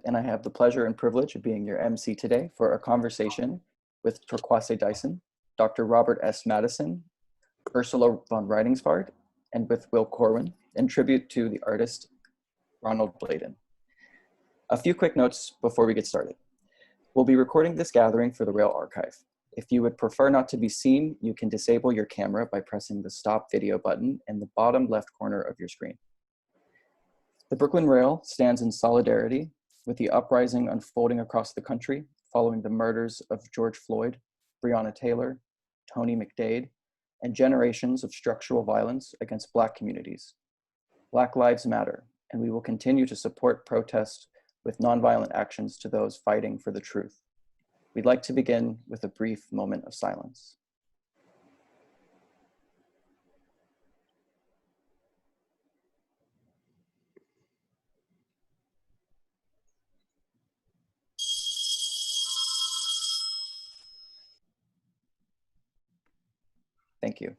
and I have the pleasure and privilege of being your MC today for a conversation with Torkwase Dyson, Dr. Robert S. Mattison, Ursula von Rydingsvard, and with Will Corwin, in tribute to the artist Ronald Bladen. A few quick notes before we get started. We'll be recording this gathering for the Rail Archive. If you would prefer not to be seen, you can disable your camera by pressing the Stop Video button in the bottom left corner of your screen. The Brooklyn Rail stands in solidarity with the uprising unfolding across the country following the murders of George Floyd, Breonna Taylor, Tony McDade, and generations of structural violence against Black communities. Black Lives Matter, and we will continue to support protests with nonviolent actions to those fighting for the truth. We'd like to begin with a brief moment of silence. Thank you.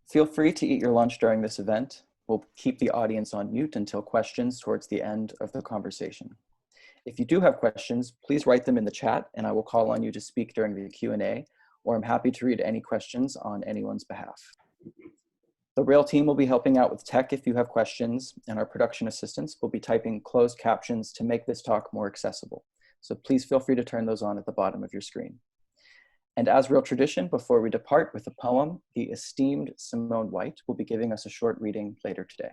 Feel free to eat your lunch during this event. We'll keep the audience on mute until questions towards the end of the conversation. If you do have questions, please write them in the chat and I will call on you to speak during the Q&A, or I'm happy to read any questions on anyone's behalf. The Rail team will be helping out with tech if you have questions, and our production assistants will be typing closed captions to make this talk more accessible. So please feel free to turn those on at the bottom of your screen. And as Rail tradition, before we depart with a poem, the esteemed Simone White will be giving us a short reading later today.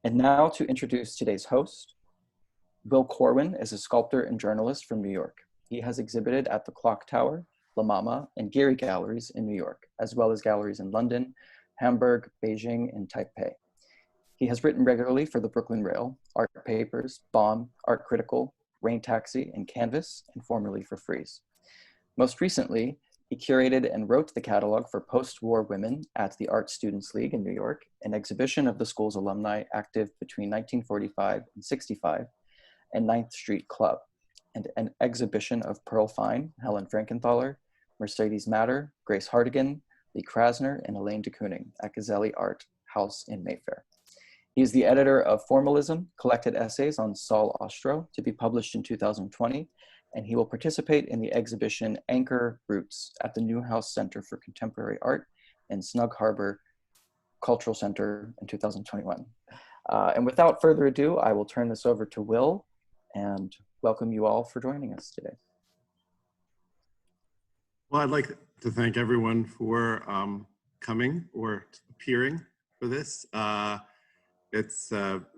And now to introduce today's host. Will Corwin is a sculptor and journalist from New York. He has exhibited at the Clock Tower, La Mama, and Geary galleries in New York, as well as galleries in London, Hamburg, Beijing, and Taipei. He has written regularly for the Brooklyn Rail, Art Papers, Bomb, Art Critical, Rain Taxi, and Canvas, and formerly for Frieze. Most recently, he curated and wrote the catalog for post-war women at the Art Students League in New York, an exhibition of the school's alumni active between 1945 and 65, and 9th Street Club, and an exhibition of Pearl Fine, Helen Frankenthaler, Mercedes Matter, Grace Hartigan, Lee Krasner, and Elaine de Kooning at Gazelli Art House in Mayfair. He is the editor of Formalism, collected essays on Saul Ostro, to be published in 2020, and he will participate in the exhibition Anchor Roots at the Newhouse Center for Contemporary Art and Snug Harbor Cultural Center in 2021. And without further ado, I will turn this over to Will and welcome you all for joining us today. Well, I'd like to thank everyone for coming or appearing for this. It's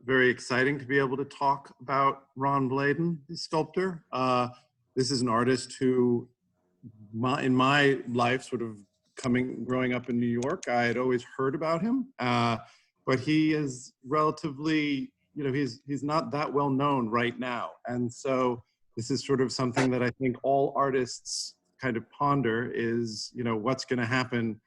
very exciting to be able to talk about Ron Bladen, the sculptor. This is an artist who, in my life, sort of growing up in New York, I had always heard about him, but he is relatively, he's not that well known right now. And so this is sort of something that I think all artists kind of ponder is, what's going to happen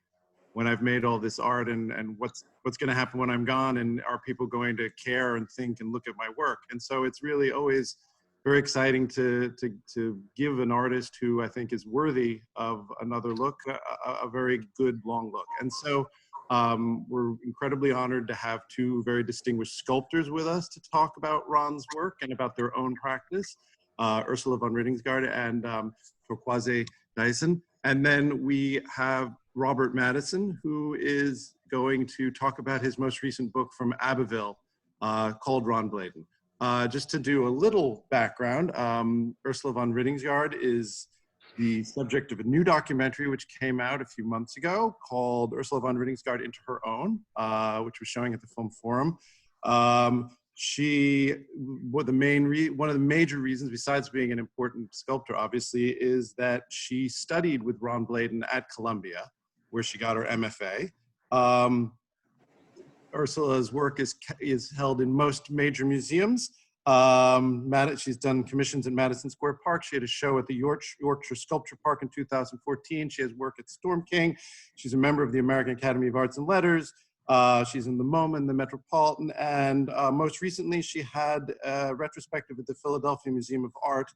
when I've made all this art, and what's going to happen when I'm gone, and are people going to care and think and look at my work? And so it's really always very exciting to give an artist who I think is worthy of another look, a very good long look. And so we're incredibly honored to have two very distinguished sculptors with us to talk about Ron's work and about their own practice, Ursula von Rydingsvard and Torkwase Dyson. And then we have Robert Mattison, who is going to talk about his most recent book from Abbeville called Ron Bladen. Just to do a little background, Ursula von Rydingsvard is the subject of a new documentary which came out a few months ago called Ursula von Rydingsvard Into Her Own, which was showing at the Film Forum. One of the major reasons, besides being an important sculptor, obviously, is that she studied with Ron Bladen at Columbia, where she got her MFA. Ursula's work is held in most major museums. She's done commissions in Madison Square Park. She had a show at the Yorkshire Sculpture Park in 2014. She has work at Storm King. She's a member of the American Academy of Arts and Letters. She's in the MoMA and the Metropolitan. And most recently, she had a retrospective at the Philadelphia Museum of Art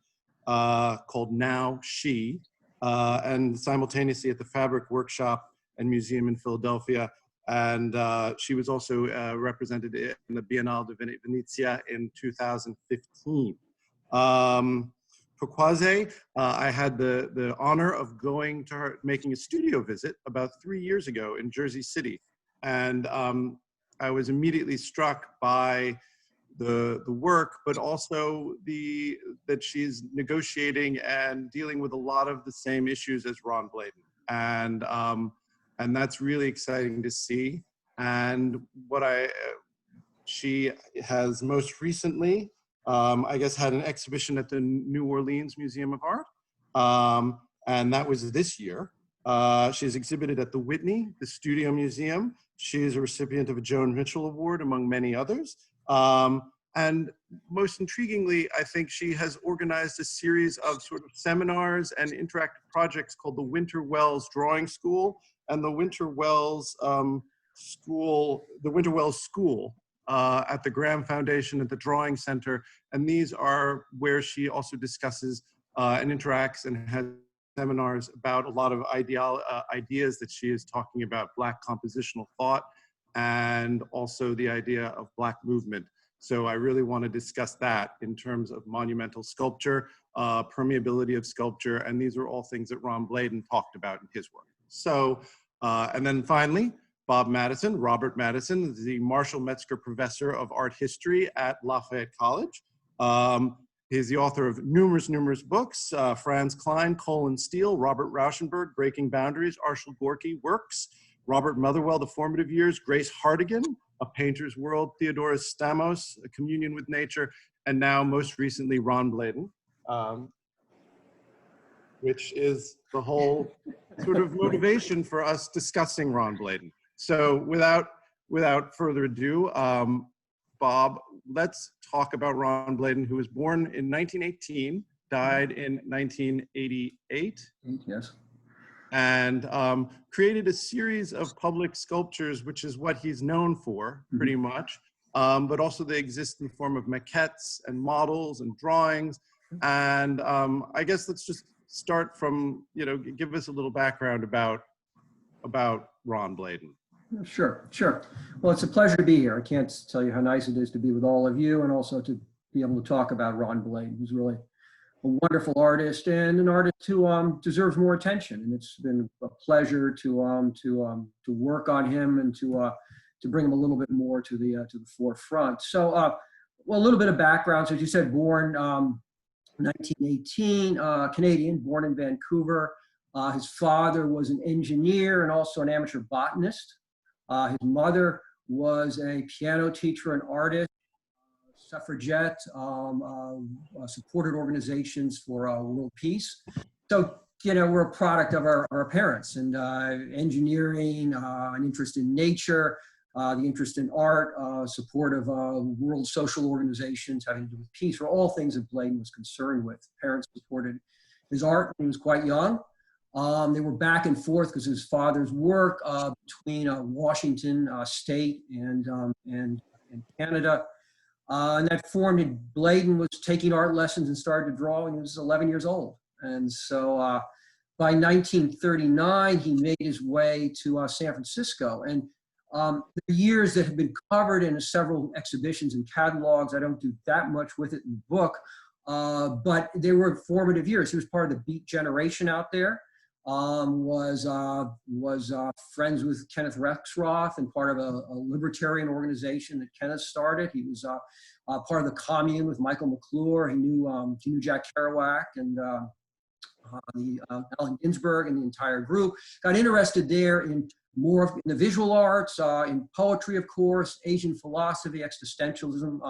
called Now She, and simultaneously at the Fabric Workshop and Museum in Philadelphia. And she was also represented in the Biennale de Venezia in 2015. Torkwase, I had the honor of going to her, making a studio visit about 3 years ago in Jersey City. And I was immediately struck by the work, but also that she's negotiating and dealing with a lot of the same issues as Ron Bladen. And that's really exciting to see. And she has most recently, I guess, had an exhibition at the New Orleans Museum of Art. And that was this year. She's exhibited at the Whitney, the Studio Museum. She is a recipient of a Joan Mitchell Award, among many others. And most intriguingly, I think she has organized a series of sort of seminars and interactive projects called the Winter Wells Drawing School and the Winter Wells School at the Graham Foundation at the Drawing Center. And these are where she also discusses and interacts and has seminars about a lot of ideas that she is talking about, Black compositional thought, and also the idea of Black movement. So I really want to discuss that in terms of monumental sculpture, permeability of sculpture, and these are all things that Ron Bladen talked about in his work. So, and then finally, Robert Mattison, the Marshall Metzger Professor of Art History at Lafayette College. He's the author of numerous books, Franz Klein, Coal and Steel, Robert Rauschenberg, Breaking Boundaries, Arshil Gorky, Works, Robert Motherwell, The Formative Years, Grace Hardigan, A Painter's World, Theodoros Stamos, A Communion with Nature, and now most recently Ron Bladen, which is the whole sort of motivation for us discussing Ron Bladen. So without further ado, Bob, let's talk about Ron Bladen, who was born in 1918, died in 1988. Yes. And created a series of public sculptures, which is what he's known for, pretty much. But also they exist in the form of maquettes and models and drawings. And I guess let's just start from, give us a little background about Ron Bladen. Sure. Well, it's a pleasure to be here. I can't tell you how nice it is to be with all of you and also to be able to talk about Ron Bladen, who's really a wonderful artist and an artist who deserves more attention. And it's been a pleasure to work on him and to bring him a little bit more to the forefront. So, well, a little bit of background. So, as you said, born 1918, Canadian, born in Vancouver. His father was an engineer and also an amateur botanist. His mother was a piano teacher and artist, suffragette, supported organizations for world peace. So, we're a product of our parents, and engineering, an interest in nature, the interest in art, support of world social organizations having to do with peace, were all things that Bladen was concerned with. Parents supported his art when he was quite young. They were back and forth because his father's work between Washington State and Canada. And that formed, Bladen was taking art lessons and started to draw when he was 11 years old. And so by 1939, he made his way to San Francisco. And the years that have been covered in several exhibitions and catalogs, I don't do that much with it in the book, but they were formative years. He was part of the Beat generation out there. Was friends with Kenneth Rexroth and part of a libertarian organization that Kenneth started. He was part of the Commune with Michael McClure. He knew Jack Kerouac and Allen Ginsberg and the entire group. Got interested there in more in the visual arts, in poetry, of course, Asian philosophy, existentialism,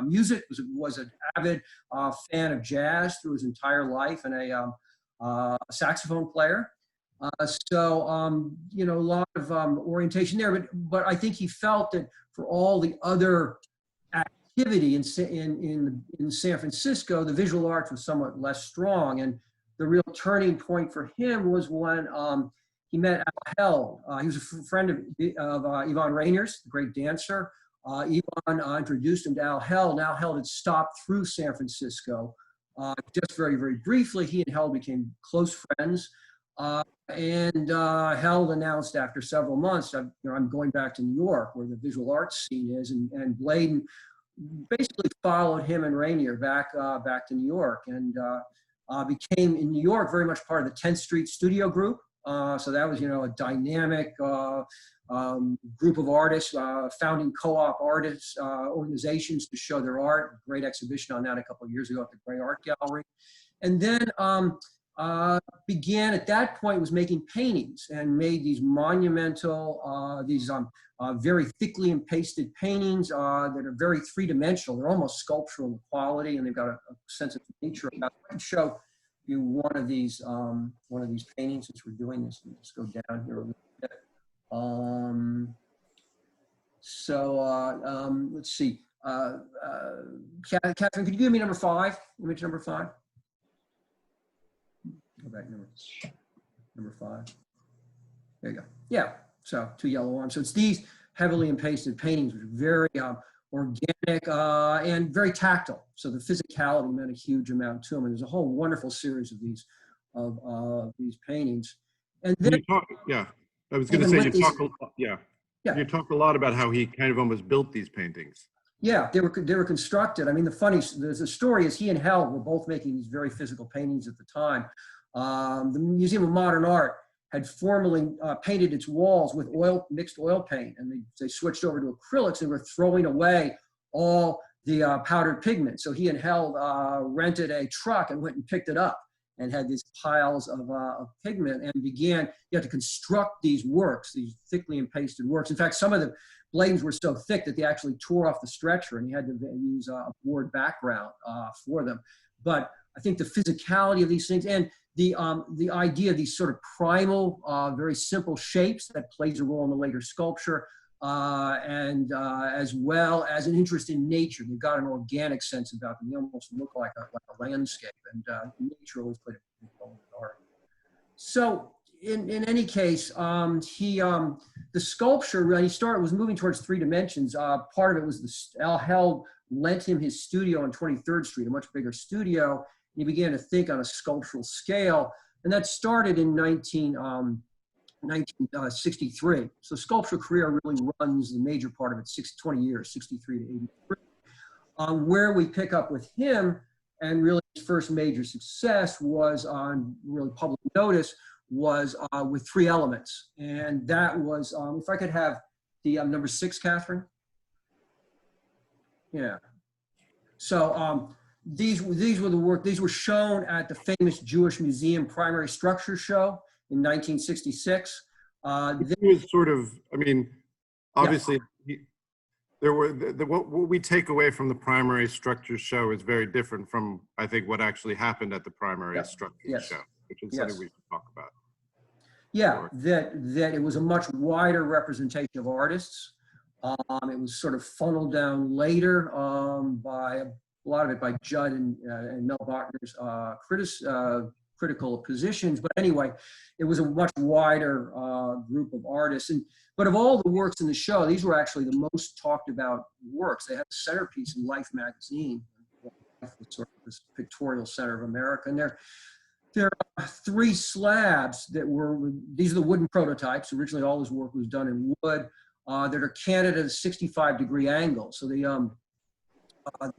music. Was an avid fan of jazz through his entire life and a saxophone player. So, a lot of orientation there, but I think he felt that for all the other activity in San Francisco, the visual arts was somewhat less strong. And the real turning point for him was when he met Al Held. He was a friend of Yvonne Rainier's, the great dancer. Yvonne introduced him to Al Held. Al Held had stopped through San Francisco. Just very, very briefly, he and Held became close friends. Held announced after several months, I'm going back to New York, where the visual arts scene is, and Bladen basically followed him and Rainier back to New York, and became in New York very much part of the 10th Street Studio Group. So that was, a dynamic group of artists, founding co-op artists, organizations to show their art. Great exhibition on that a couple of years ago at the Gray Art Gallery. And then began at that point was making paintings and made these monumental, very thickly impasted paintings that are very three-dimensional. They're almost sculptural in quality, and they've got a sense of nature about it. I can show you one of these paintings since we're doing this. Let's go down here a little bit. Let's see. Catherine, could you give me number 5? Image number 5. Go back number 5. There you go. Yeah. So 2 yellow arms. So it's these heavily impasted paintings, which are very organic and very tactile. So the physicality meant a huge amount to them. And there's a whole wonderful series of these paintings. And then, I was going to say you talk a lot about how he kind of almost built these paintings. Yeah, they were constructed. I mean, the story is he and Held were both making these very physical paintings at the time. The Museum of Modern Art had formerly painted its walls with mixed oil paint, and they switched over to acrylics and were throwing away all the powdered pigment. So he and Held rented a truck and went and picked it up and had these piles of pigment and you had to construct these works, these thickly impasted works. In fact, some of the Bladens were so thick that they actually tore off the stretcher and he had to use a board background for them. But I think the physicality of these things and the idea of these sort of primal, very simple shapes that plays a role in the later sculpture, and as well as an interest in nature. They've got an organic sense about them. They almost look like a landscape, and nature always played a big role in art. So in any case, the sculpture, when he was moving towards 3 dimensions. Part of it was Held lent him his studio on 23rd Street, a much bigger studio. He began to think on a sculptural scale, and that started in 1963. So sculptural career really runs the major part of it, 20 years, 63 to 83. Where we pick up with him, and really his first major success was on really public notice, was with 3 elements. And that was, if I could have the number 6, Catherine. Yeah. So these were the work. These were shown at the famous Jewish Museum Primary Structure Show in 1966. It was sort of, I mean, obviously, there were what we take away from the Primary Structure Show is very different from, I think, what actually happened at the Primary Structure Show, which is something we should talk about. Yeah, that it was a much wider representation of artists. It was sort of funneled down later by a lot of it by Judd and Mel Bachner's critical positions. But anyway, it was a much wider group of artists. But of all the works in the show, these were actually the most talked about works. They had a centerpiece in Life magazine, sort of this pictorial center of America. And there are 3 slabs these are the wooden prototypes. Originally, all this work was done in wood that are canted at a 65-degree angle. So a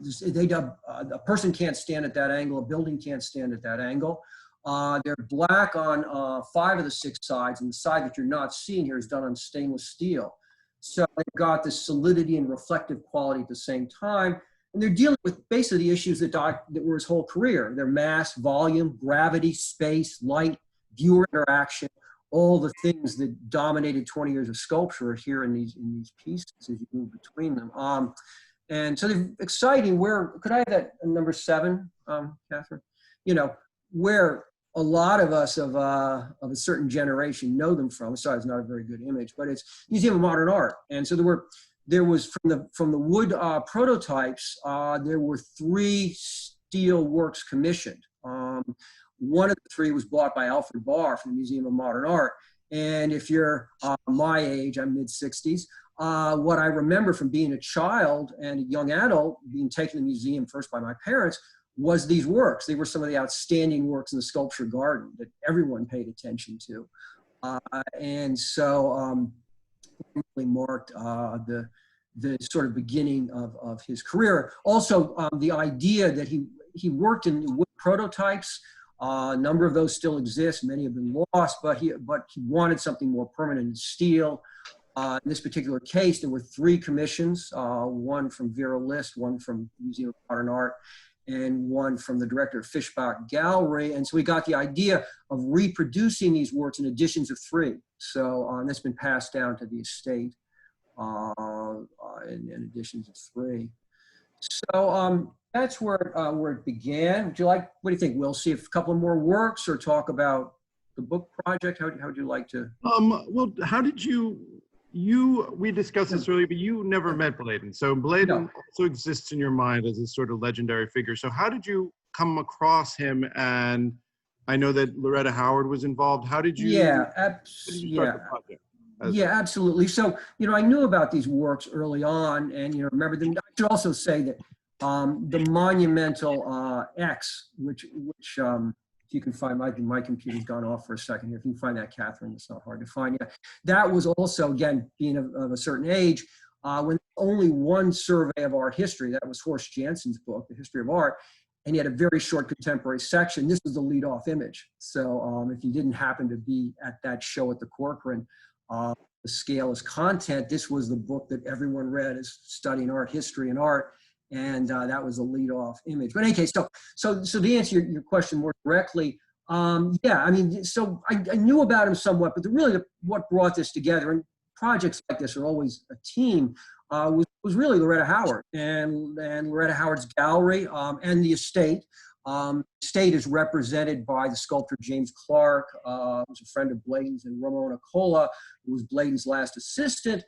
person can't stand at that angle, a building can't stand at that angle. They're black on 5 of the 6 sides, and the side that you're not seeing here is done on stainless steel. So they've got this solidity and reflective quality at the same time. And they're dealing with basically the issues that were his whole career. Their mass, volume, gravity, space, light, viewer interaction, all the things that dominated 20 years of sculpture are here in these pieces as you move between them. And so they're exciting. Could I have that number 7, Catherine? Where a lot of us of a certain generation know them from. Sorry, it's not a very good image, but it's Museum of Modern Art. And so there was from the wood prototypes, there were 3 steel works commissioned. One of the 3 was bought by Alfred Barr from the Museum of Modern Art. And if you're my age, I'm mid-60s, what I remember from being a child and a young adult, being taken to the museum first by my parents, was these works. They were some of the outstanding works in the sculpture garden that everyone paid attention to. And so really marked the sort of beginning of his career. Also, the idea that he worked in wood prototypes. A number of those still exist. Many have been lost, but he wanted something more permanent in steel. In this particular case, there were 3 commissions, one from Vera List, one from Museum of Modern Art, and one from the director of Fischbach Gallery. And so we got the idea of reproducing these works in editions of 3. So that's been passed down to the estate in editions of 3. So that's where it began. What do you think? We'll see if a couple more works or talk about the book project. How would you like to? Well, how did we discussed this earlier, but you never met Bladen. So Bladen also exists in your mind as a sort of legendary figure. So how did you come across him? And I know that Loretta Howard was involved. How did you? Start the project? Yeah, absolutely. So, I knew about these works early on, and, remember them. I should also say that the monumental X, which if you can find, my computer's gone off for a second here. If you can find that, Catherine, it's not hard to find. Yeah, that was also, again, being of a certain age, when only one survey of art history, that was Horst Janssen's book, The History of Art, and he had a very short contemporary section. This was the lead-off image. So if you didn't happen to be at that show at the Corcoran, the scale is content. This was the book that everyone read as studying art history and art, and that was the lead-off image. But in any case, so to answer your question more directly, yeah, I mean, so I knew about him somewhat, but what brought this together, and projects like this are always a team, was really Loretta Howard and Loretta Howard's gallery and the estate. State is represented by the sculptor James Clark, who's a friend of Bladen's, and Ramona Cola, who was Bladen's last assistant.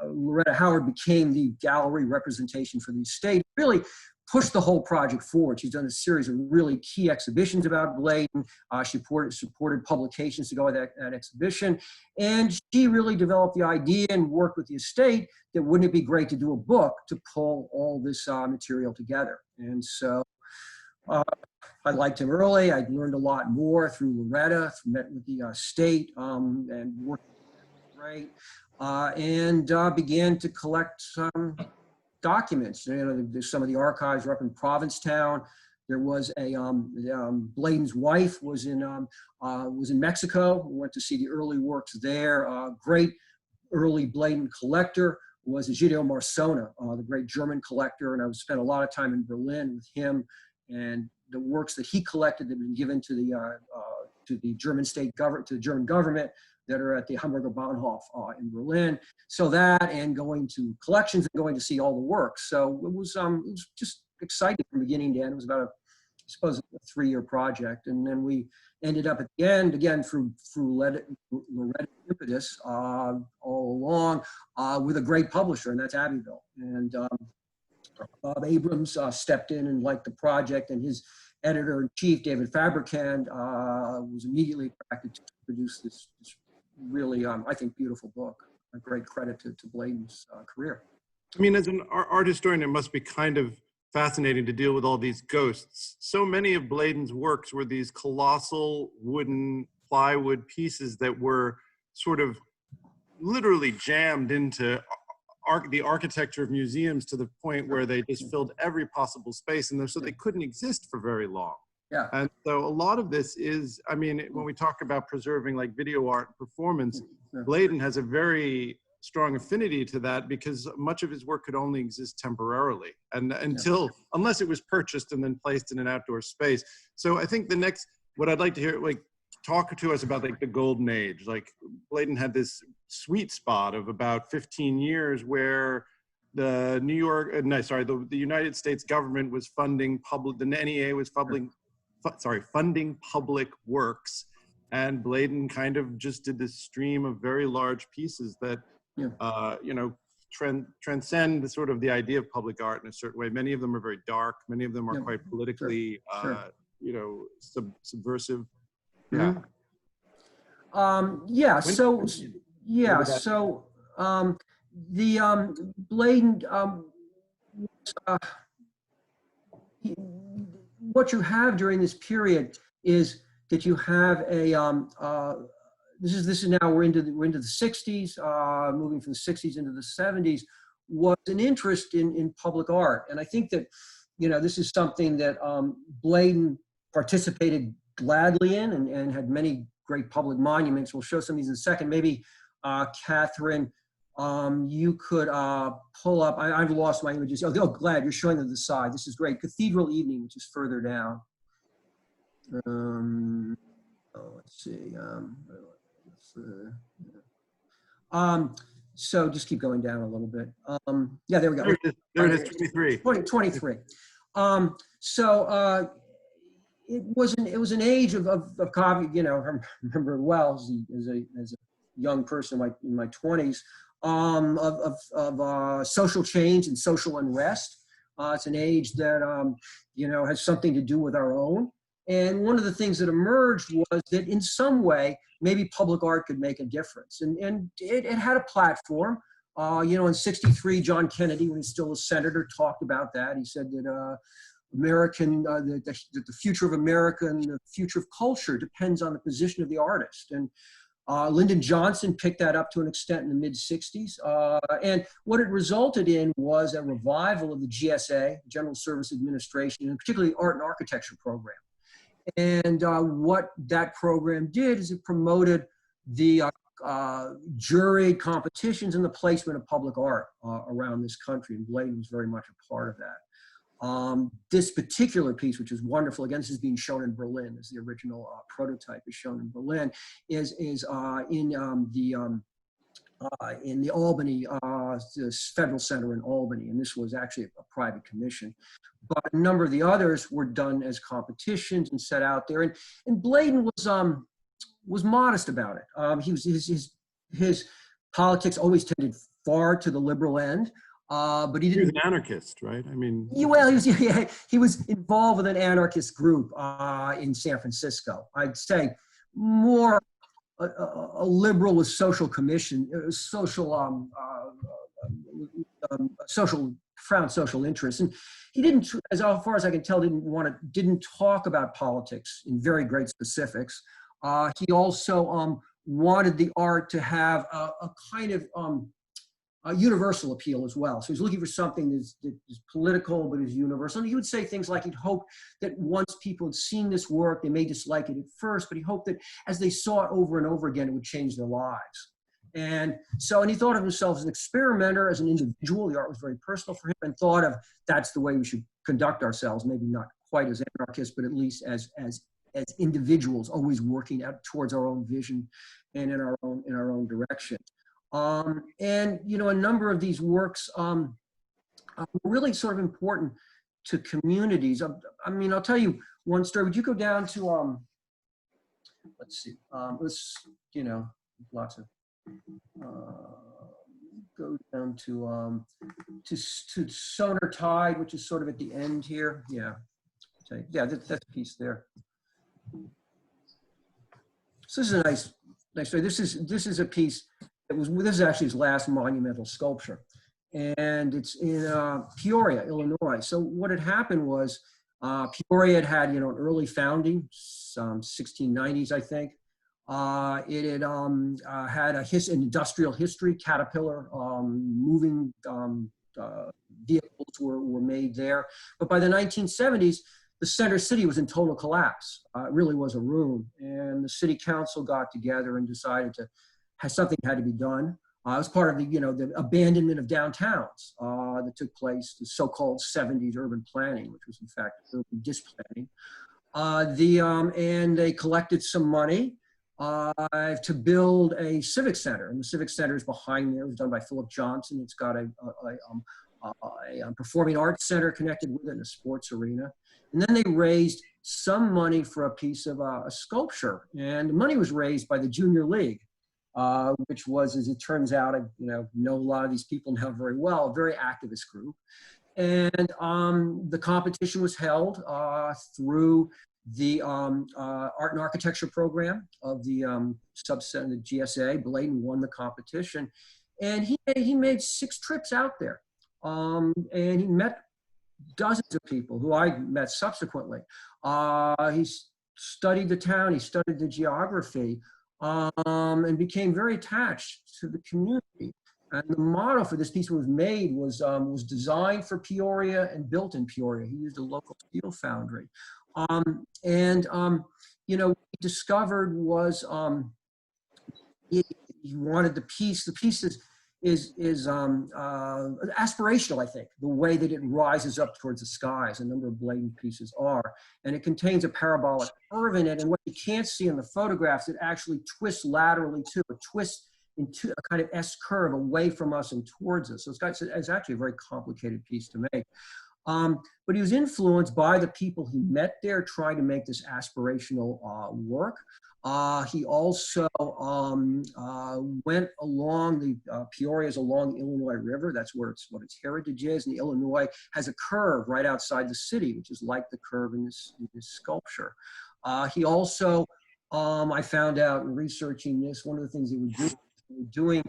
Loretta Howard became the gallery representation for the estate, really pushed the whole project forward. She's done a series of really key exhibitions about Bladen. She supported publications to go with that exhibition. And she really developed the idea and worked with the estate that wouldn't it be great to do a book to pull all this material together. And so I liked him early. I learned a lot more through Loretta, met with the estate and worked great, and began to collect some documents. There's some of the archives are up in Provincetown. There was a Bladen's wife was in Mexico. We went to see the early works there. Great early Bladen collector was Egidio Marsona, the great German collector, and I spent a lot of time in Berlin with him. And the works that he collected that had been given to the German state government, to the German government, that are at the Hamburger Bahnhof in Berlin. So that, and going to collections and going to see all the works. So it was just exciting from beginning to end. It was about I suppose, a 3-year project. And then we ended up at the end, again, through Loretta impetus all along with a great publisher, and that's Abbeville. And Bob Abrams stepped in and liked the project, and his editor-in-chief, David Fabrikant, was immediately attracted to produce this really, I think, beautiful book. A great credit to Bladen's career. I mean, as an art historian, it must be kind of fascinating to deal with all these ghosts. So many of Bladen's works were these colossal wooden plywood pieces that were sort of literally jammed into the architecture of museums to the point where they just filled every possible space, and so they couldn't exist for very long. Yeah. And so a lot of this is, I mean, when we talk about preserving like video art and performance, Bladen has a very strong affinity to that because much of his work could only exist temporarily and unless it was purchased and then placed in an outdoor space. So I think what I'd like to hear, like, talk to us about like the golden age. Like Bladen had this sweet spot of about 15 years where the the United States government was funding the NEA was funding public works, and Bladen kind of just did this stream of very large pieces that transcend the sort of the idea of public art in a certain way. Many of them are very dark. Many of them are quite politically, subversive. Yeah. The Bladen what you have during this period is that you have a this is now we're into the 60s, moving from the 60s into the 70s, was an interest in public art. And I think that, you know, this is something that Bladen participated gladly in, and had many great public monuments. We'll show some of these in a second. Maybe Catherine, you could pull up, I've lost my images. Oh, glad you're showing them the side. This is great. Cathedral Evening, which is further down. Let's see. So just keep going down a little bit. Yeah, there we go. There it is, 23. 23. It was an age of copy. You know, I remember well as a young person in my 20s, of social change and social unrest. It's an age that you know, has something to do with our own. And one of the things that emerged was that in some way, maybe public art could make a difference. And it had a platform. You know, in '63, John Kennedy, when he was still a senator, talked about that. He said that the future of America and the future of culture depends on the position of the artist. And Lyndon Johnson picked that up to an extent in the mid-'60s. And what it resulted in was a revival of the GSA, General Service Administration, and particularly art and architecture program. And what that program did is it promoted the jury competitions and the placement of public art around this country. And Bladen was very much a part of that. This particular piece, which is wonderful, again, this is being shown in Berlin, as the original prototype is shown in Berlin, is in the Albany, the Federal Center in Albany. And this was actually a private commission. But a number of the others were done as competitions and set out there. And Bladen was modest about it. He was his politics always tended far to the liberal end. But he didn't. He was an anarchist, right? I mean, well, he was involved with an anarchist group in San Francisco. I'd say more a liberal with social commission, social interests, and he didn't, as far as I can tell, didn't talk about politics in very great specifics. He also wanted the art to have a kind of universal appeal as well. So he's looking for something that is political but is universal. And he would say things like he'd hoped that once people had seen this work, they may dislike it at first, but he hoped that as they saw it over and over again, it would change their lives. And he thought of himself as an experimenter, as an individual. The art was very personal for him, and thought of that's the way we should conduct ourselves, maybe not quite as anarchists, but at least as individuals, always working out towards our own vision and in our own direction. And, you know, a number of these works are really sort of important to communities. I mean, I'll tell you one story. Would you go down to, let's see, you know, lots of, go down to Sonar Tide, which is sort of at the end here. Yeah, yeah, that's a piece there. So this is a nice story. This is a piece that this is actually his last monumental sculpture, and it's in Peoria, Illinois. So what had happened was Peoria had, you know, an early founding, some 1690s, I think. It had had an industrial history. Caterpillar moving vehicles were made there. But by the 1970s, the center city was in total collapse. It really was a ruin. And the city council got together and decided something had to be done. It was part of the abandonment of downtowns that took place, the so-called 70s urban planning, which was in fact urban displanning. And they collected some money to build a civic center, and the civic center is behind there. It was done by Philip Johnson. It's got a performing arts center connected with it, and a sports arena. And then they raised some money for a piece of a sculpture, and the money was raised by the Junior League, which was, as it turns out, I know a lot of these people now very well, a very activist group. And the competition was held through the art and architecture program of the subset of the GSA. Bladen won the competition, and he made 6 trips out there, and he met dozens of people who I met subsequently. He studied the town, he studied the geography, and became very attached to the community. And the model for this piece was made was designed for Peoria and built in Peoria. He used a local steel foundry. You know, what he discovered was he wanted the piece is aspirational, I think, the way that it rises up towards the sky, as a number of Bladen pieces are. And it contains a parabolic curve in it. And what you can't see in the photographs, it actually twists laterally too. It twists into a kind of S curve away from us and towards us. So it's actually a very complicated piece to make. But he was influenced by the people he met there, trying to make this aspirational work. He also went along the Peoria's along the Illinois River. That's what its heritage is. And the Illinois has a curve right outside the city, which is like the curve in this sculpture. He also, I found out in researching this, one of the things he was doing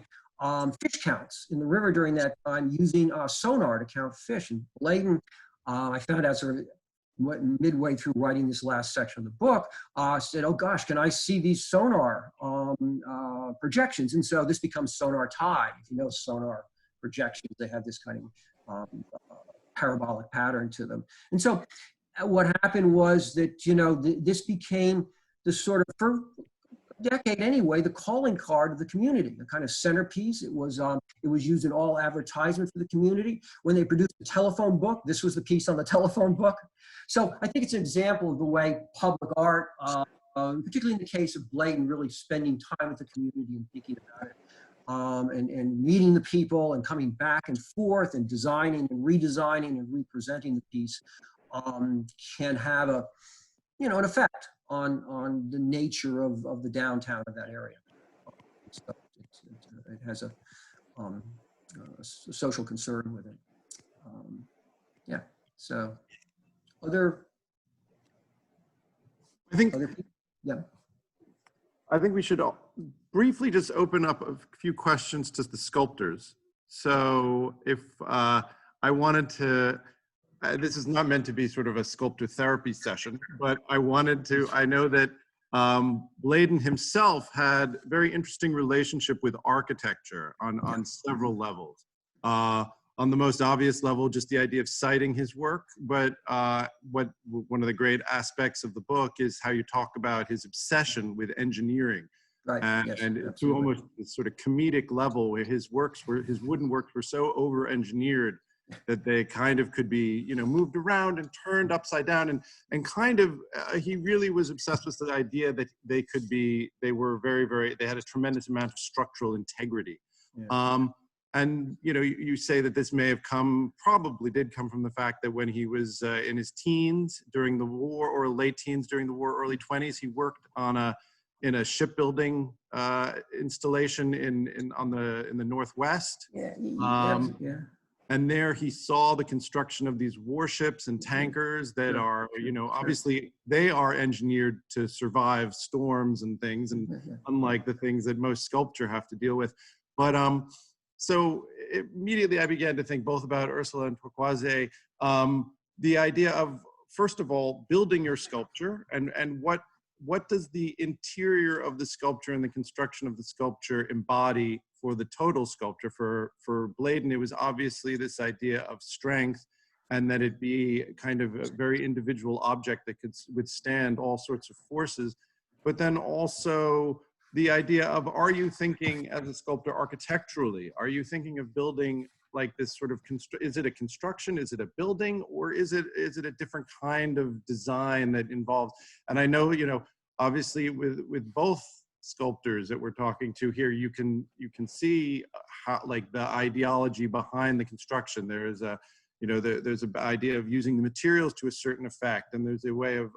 fish counts in the river during that time, using sonar to count fish. And Bladen, I found out sort of midway through writing this last section of the book, said, oh gosh, can I see these sonar projections? And so this becomes sonar tide. If you know sonar projections, they have this kind of parabolic pattern to them. And so what happened was that, you know, this became the sort of, for a decade anyway, the calling card of the community, a kind of centerpiece. It was used in all advertisements for the community. When they produced the telephone book, this was the piece on the telephone book. So I think it's an example of the way public art, particularly in the case of Bladen, really spending time with the community and thinking about it, and meeting the people and coming back and forth and designing and redesigning and representing the piece, can have a, you know, an effect on the nature of the downtown of that area. So it has a social concern with it. Yeah. So I think, yeah. I think we should briefly just open up a few questions to the sculptors. So if I wanted to, this is not meant to be sort of a sculptor therapy session, but I know that Bladen himself had very interesting relationship with architecture on several levels. On the most obvious level, just the idea of citing his work, but one of the great aspects of the book is how you talk about his obsession with engineering. Right. And to almost this sort of comedic level, where his wooden works were so over-engineered that they kind of could be, you know, moved around and turned upside down, and kind of, he really was obsessed with the idea that they had a tremendous amount of structural integrity. Yeah. And, you know, you say that this may have probably did come from the fact that when he was in his teens during the war, or late teens during the war, early 20s, he worked in a shipbuilding installation in the Northwest. And there he saw the construction of these warships and tankers that are, you know, obviously they are engineered to survive storms and things, and unlike the things that most sculpture have to deal with. But so immediately I began to think both about Ursula and Torkwase, the idea of, first of all, building your sculpture, and what does the interior of the sculpture and the construction of the sculpture embody for the total sculpture? For Bladen, it was obviously this idea of strength, and that it be kind of a very individual object that could withstand all sorts of forces. But then also the idea of, are you thinking as a sculptor architecturally? Are you thinking of building like this sort of, is it a construction, is it a building, or is it a different kind of design that involves, and I know, you know, obviously with both sculptors that we're talking to here, you can see how, like, the ideology behind the construction. There is a, you know, there's an idea of using the materials to a certain effect, and there's a way of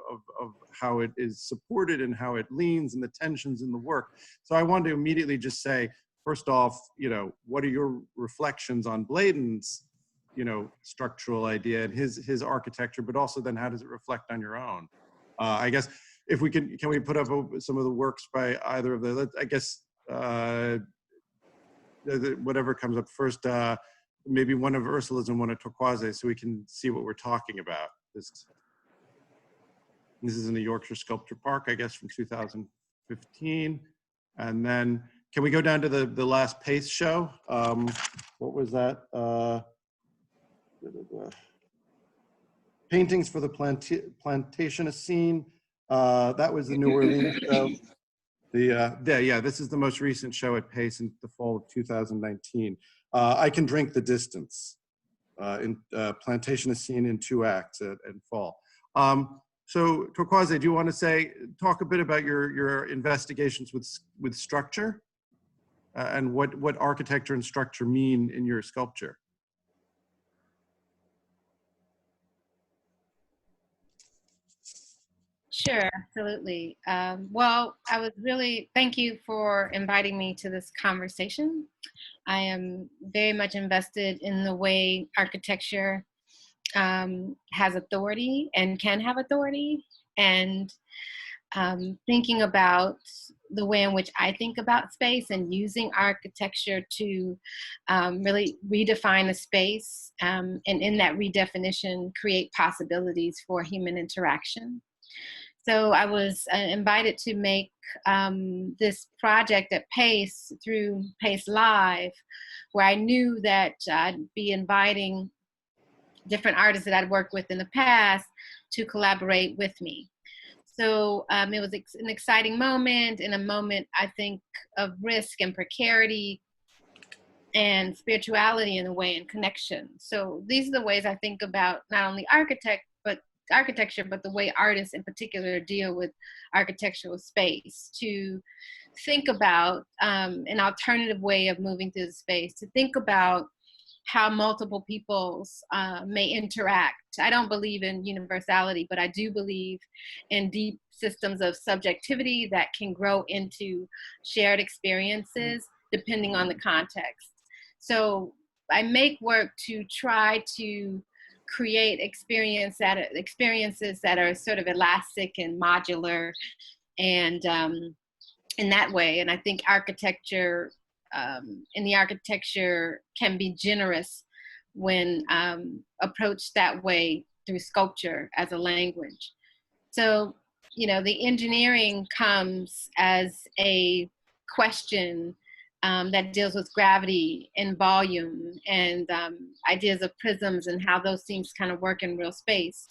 how it is supported and how it leans and the tensions in the work. So I wanted to immediately just say, first off, you know, what are your reflections on Bladen's, you know, structural idea and his architecture, but also then how does it reflect on your own? I guess if we can we put up some of the works by either of the, I guess, whatever comes up first, maybe one of Ursula's and one of Torkwase so we can see what we're talking about. This is in the Yorkshire Sculpture Park, I guess, from 2015. And then, can we go down to the last Pace show? What was that? Paintings for the Plantationist Scene. That was the New Orleans show. This is the most recent show at Pace in the fall of 2019. I Can Drink the Distance, in Plantationist Scene in 2 acts at fall. So Torkwase, do you want to talk a bit about your investigations with structure and what architecture and structure mean in your sculpture? Sure, absolutely. Well, thank you for inviting me to this conversation. I am very much invested in the way architecture has authority and can have authority, and thinking about the way in which I think about space and using architecture to really redefine the space, and in that redefinition, create possibilities for human interaction. So I was invited to make this project at Pace through Pace Live, where I knew that I'd be inviting different artists that I'd worked with in the past to collaborate with me. So it was an exciting moment, and a moment, I think, of risk and precarity and spirituality in a way, and connection. So these are the ways I think about not only architecture, but the way artists in particular deal with architectural space, to think about an alternative way of moving through the space, to think about how multiple peoples may interact. I don't believe in universality, but I do believe in deep systems of subjectivity that can grow into shared experiences depending on the context. So I make work to try to create experiences that are sort of elastic and modular, and in that way. And I think architecture, in the architecture, can be generous when approached that way through sculpture as a language. So, the engineering comes as a question that deals with gravity and volume and ideas of prisms and how those things kind of work in real space.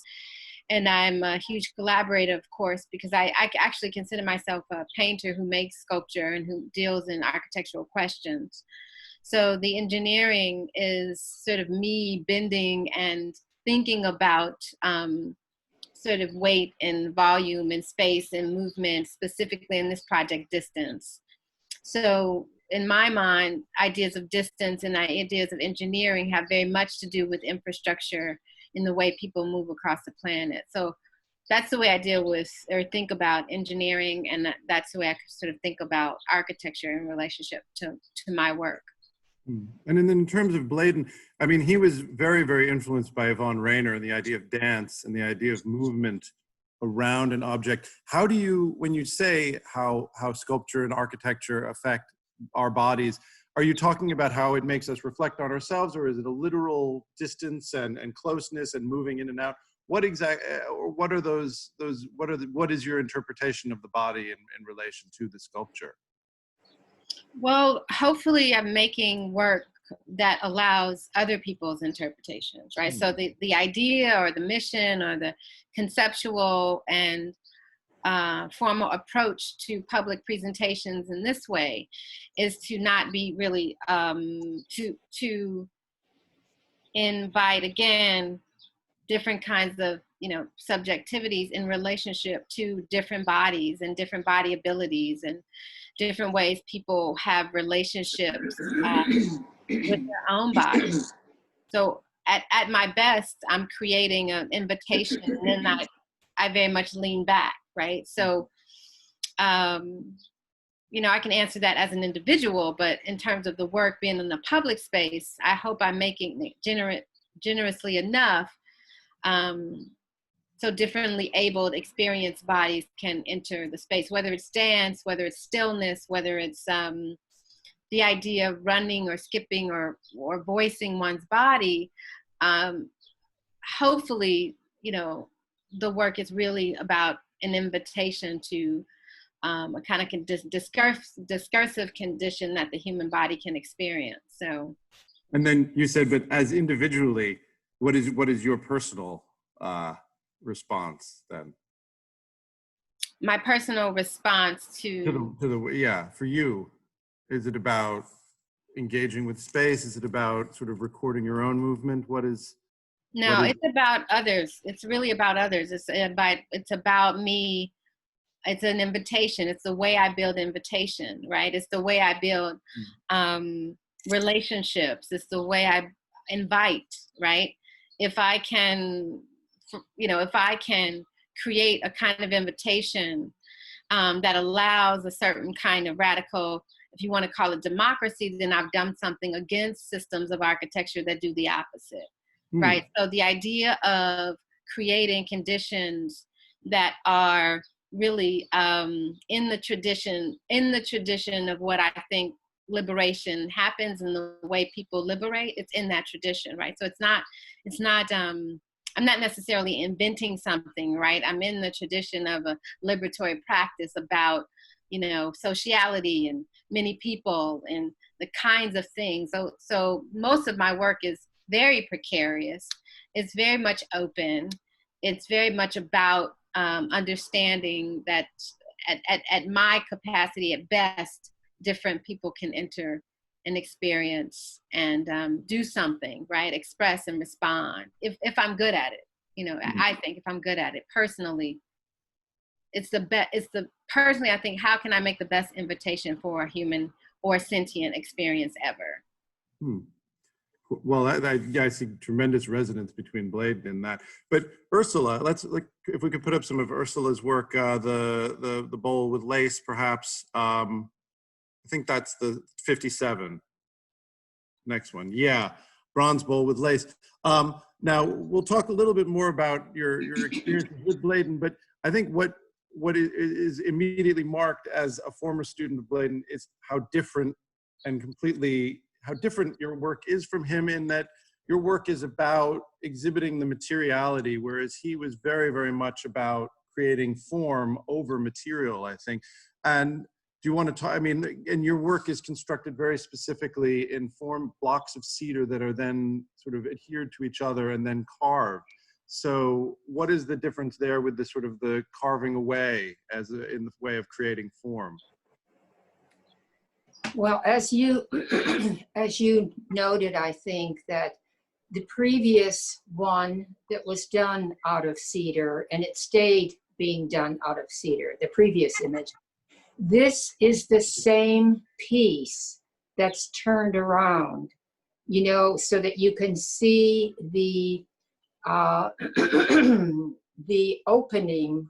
And I'm a huge collaborator, of course, because I actually consider myself a painter who makes sculpture and who deals in architectural questions. So the engineering is sort of me bending and thinking about sort of weight and volume and space and movement, specifically in this project, distance. So in my mind, ideas of distance and ideas of engineering have very much to do with infrastructure in the way people move across the planet. So that's the way I deal with or think about engineering, and that's the way I sort of think about architecture in relationship to my work. And then in terms of Bladen, I mean, he was very, very influenced by Yvonne Rainer and the idea of dance and the idea of movement around an object. How do you, when you say how sculpture and architecture affect our bodies, are you talking about how it makes us reflect on ourselves, or is it a literal distance and closeness and moving in and out? What are those, what is your interpretation of the body in relation to the sculpture? Well, hopefully I'm making work that allows other people's interpretations, right? So the idea or the mission or the conceptual and formal approach to public presentations in this way is to not be really, to invite, again, different kinds of, subjectivities in relationship to different bodies and different body abilities and different ways people have relationships with their own bodies. So at my best, I'm creating an invitation, and then I very much lean back, right? So, I can answer that as an individual, but in terms of the work being in the public space, I hope I'm making it generously enough so differently abled, experienced bodies can enter the space, whether it's dance, whether it's stillness, whether it's the idea of running or skipping or voicing one's body, hopefully, you know, the work is really about an invitation to a kind of discursive condition that the human body can experience. So. And then you said, but as individually, what is your personal response then? My personal response to the for you, is it about engaging with space? Is it about sort of recording your own movement? No, it's about others. It's really about others. It's about me. It's an invitation. It's the way I build invitation, right? It's the way I build relationships. It's the way I invite, right? If I can, if I can create a kind of invitation that allows a certain kind of radical, if you want to call it democracy, then I've done something against systems of architecture that do the opposite, right? So the idea of creating conditions that are really in the tradition of what I think liberation happens and the way people liberate, it's in that tradition, right? So it's not I'm not necessarily inventing something, right? I'm in the tradition of a liberatory practice about, sociality and many people and the kinds of things. So most of my work is very precarious. It's very much open. It's very much about understanding that at my capacity, at best, different people can enter and experience and do something, right? Express and respond. If I'm good at it, I think if I'm good at it personally, personally, I think, how can I make the best invitation for a human or sentient experience ever? Well, I see tremendous resonance between Bladen and that. But Ursula, if we could put up some of Ursula's work, the bowl with lace, perhaps. I think that's the 57. Next one, yeah, bronze bowl with lace. Now we'll talk a little bit more about your experience with Bladen, but I think what is immediately marked as a former student of Bladen is how different your work is from him, in that your work is about exhibiting the materiality, whereas he was very, very much about creating form over material, I think. And do you want to talk, and your work is constructed very specifically in form blocks of cedar that are then sort of adhered to each other and then carved. So what is the difference there with the sort of the carving away in the way of creating form? Well, as you noted, I think that the previous one that was done out of cedar, and it stayed being done out of cedar, the previous image, this is the same piece that's turned around, so that you can see the the opening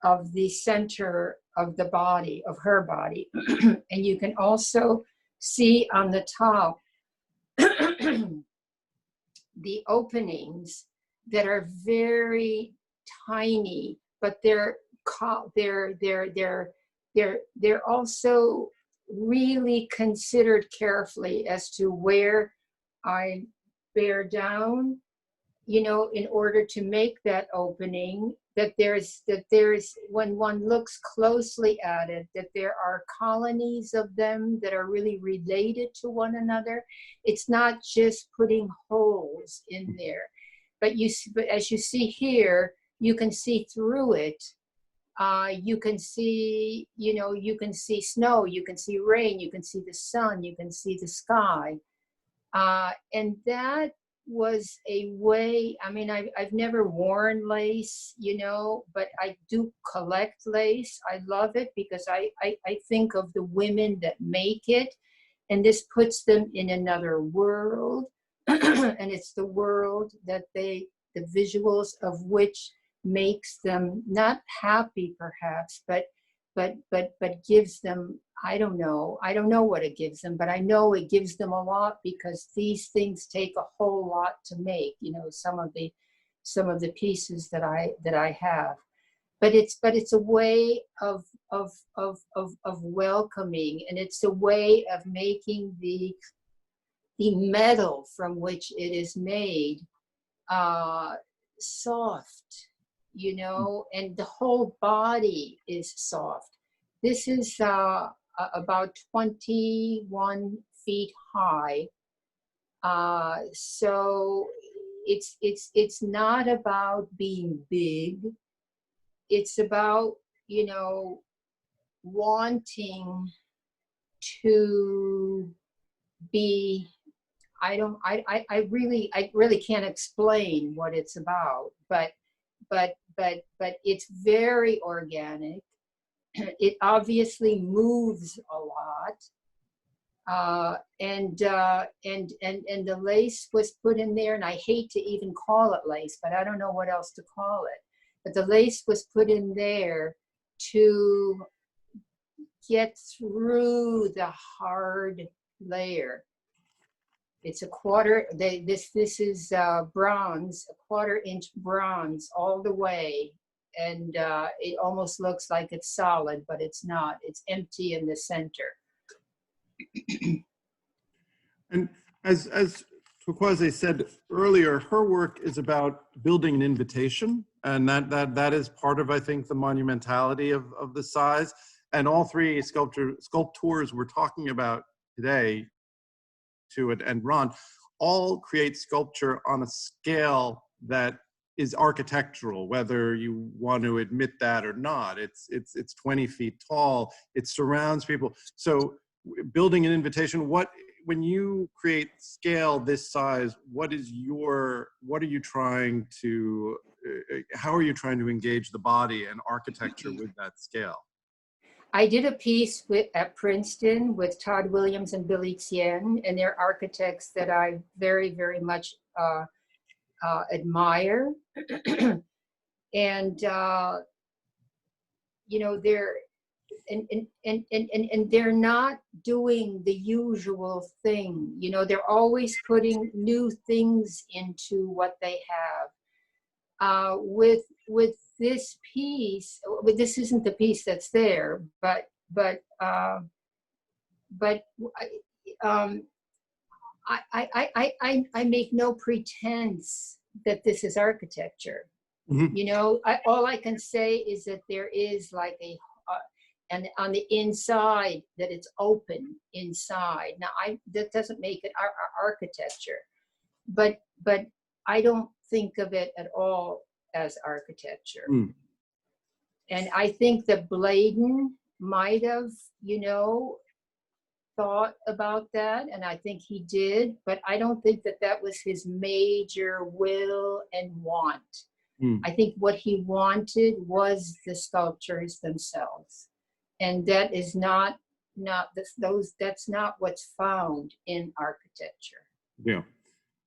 of the center of the body, of her body. And you can also see on the top the openings that are very tiny, but they're also really considered carefully as to where I bear down, in order to make that opening, that there's when one looks closely at it, that there are colonies of them that are really related to one another. It's not just putting holes in there, but as you see here, you can see through it. You can see, you can see snow, you can see rain, you can see the sun, you can see the sky. And that was a way, I've never worn lace, but I do collect lace. I love it because I think of the women that make it, and this puts them in another world. And it's the world that the visuals of which makes them not happy perhaps, but gives them, I don't know what it gives them, but I know it gives them a lot, because these things take a whole lot to make, some of the pieces that I have. it's a way of welcoming, and it's a way of making the metal from which it is made soft, you know, and the whole body is soft. This is about 21 feet high. So it's not about being big. It's about, you know, wanting to be, I really can't explain what it's about, but it's very organic. It obviously moves a lot. And the lace was put in there, and I hate to even call it lace, but I don't know what else to call it. But the lace was put in there to get through the hard layer. It's a quarter, this is bronze, a 1/4 inch bronze all the way. And it almost looks like it's solid, but it's not. It's empty in the center. And as Torkwase said earlier, her work is about building an invitation, and that is part of, I think, the monumentality of the size. And all three sculptors we're talking about today, and Ron, all create sculpture on a scale that is architectural, whether you want to admit that or not. It's 20 feet tall. It surrounds people. So building an invitation, when you create scale this size, how are you trying to engage the body and architecture with that scale? I did a piece at Princeton with Todd Williams and Billy Tien, and they're architects that I very, very much admire. And you know, they're they're not doing the usual thing. You know, they're always putting new things into what they have. With this piece, this isn't the piece that's there, but I make no pretense that this is architecture. Mm-hmm. You know, all I can say is that there is like and on the inside, that it's open inside. Now, that doesn't make it architecture, but I don't think of it at all as architecture. Mm. And I think that Bladen might have, you know, thought about that, and I think he did, but I don't think that was his major will and want. Mm. I think what he wanted was the sculptures themselves, and that is that's not what's found in architecture. Yeah,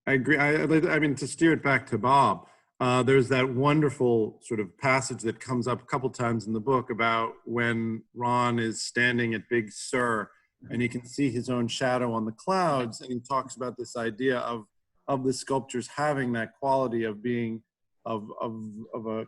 I agree. I mean, to steer it back to Bob, there's that wonderful sort of passage that comes up a couple times in the book about when Ron is standing at Big Sur and he can see his own shadow on the clouds, and he talks about this idea of the sculptures having that quality of being of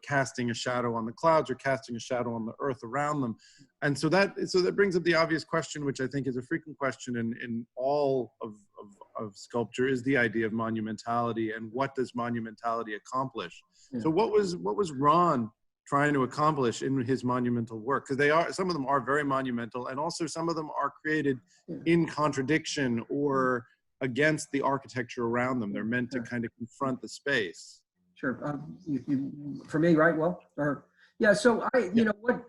casting a shadow on the clouds or casting a shadow on the earth around them. And so that brings up the obvious question, which I think is a frequent question in all of sculpture, is the idea of monumentality, and what does monumentality accomplish? Yeah. So what was Ron trying to accomplish in his monumental work? Because some of them are very monumental, and also some of them are created in contradiction or against the architecture around them. They're meant to kind of confront the space. Sure. For me, right? Well, yeah. So you know what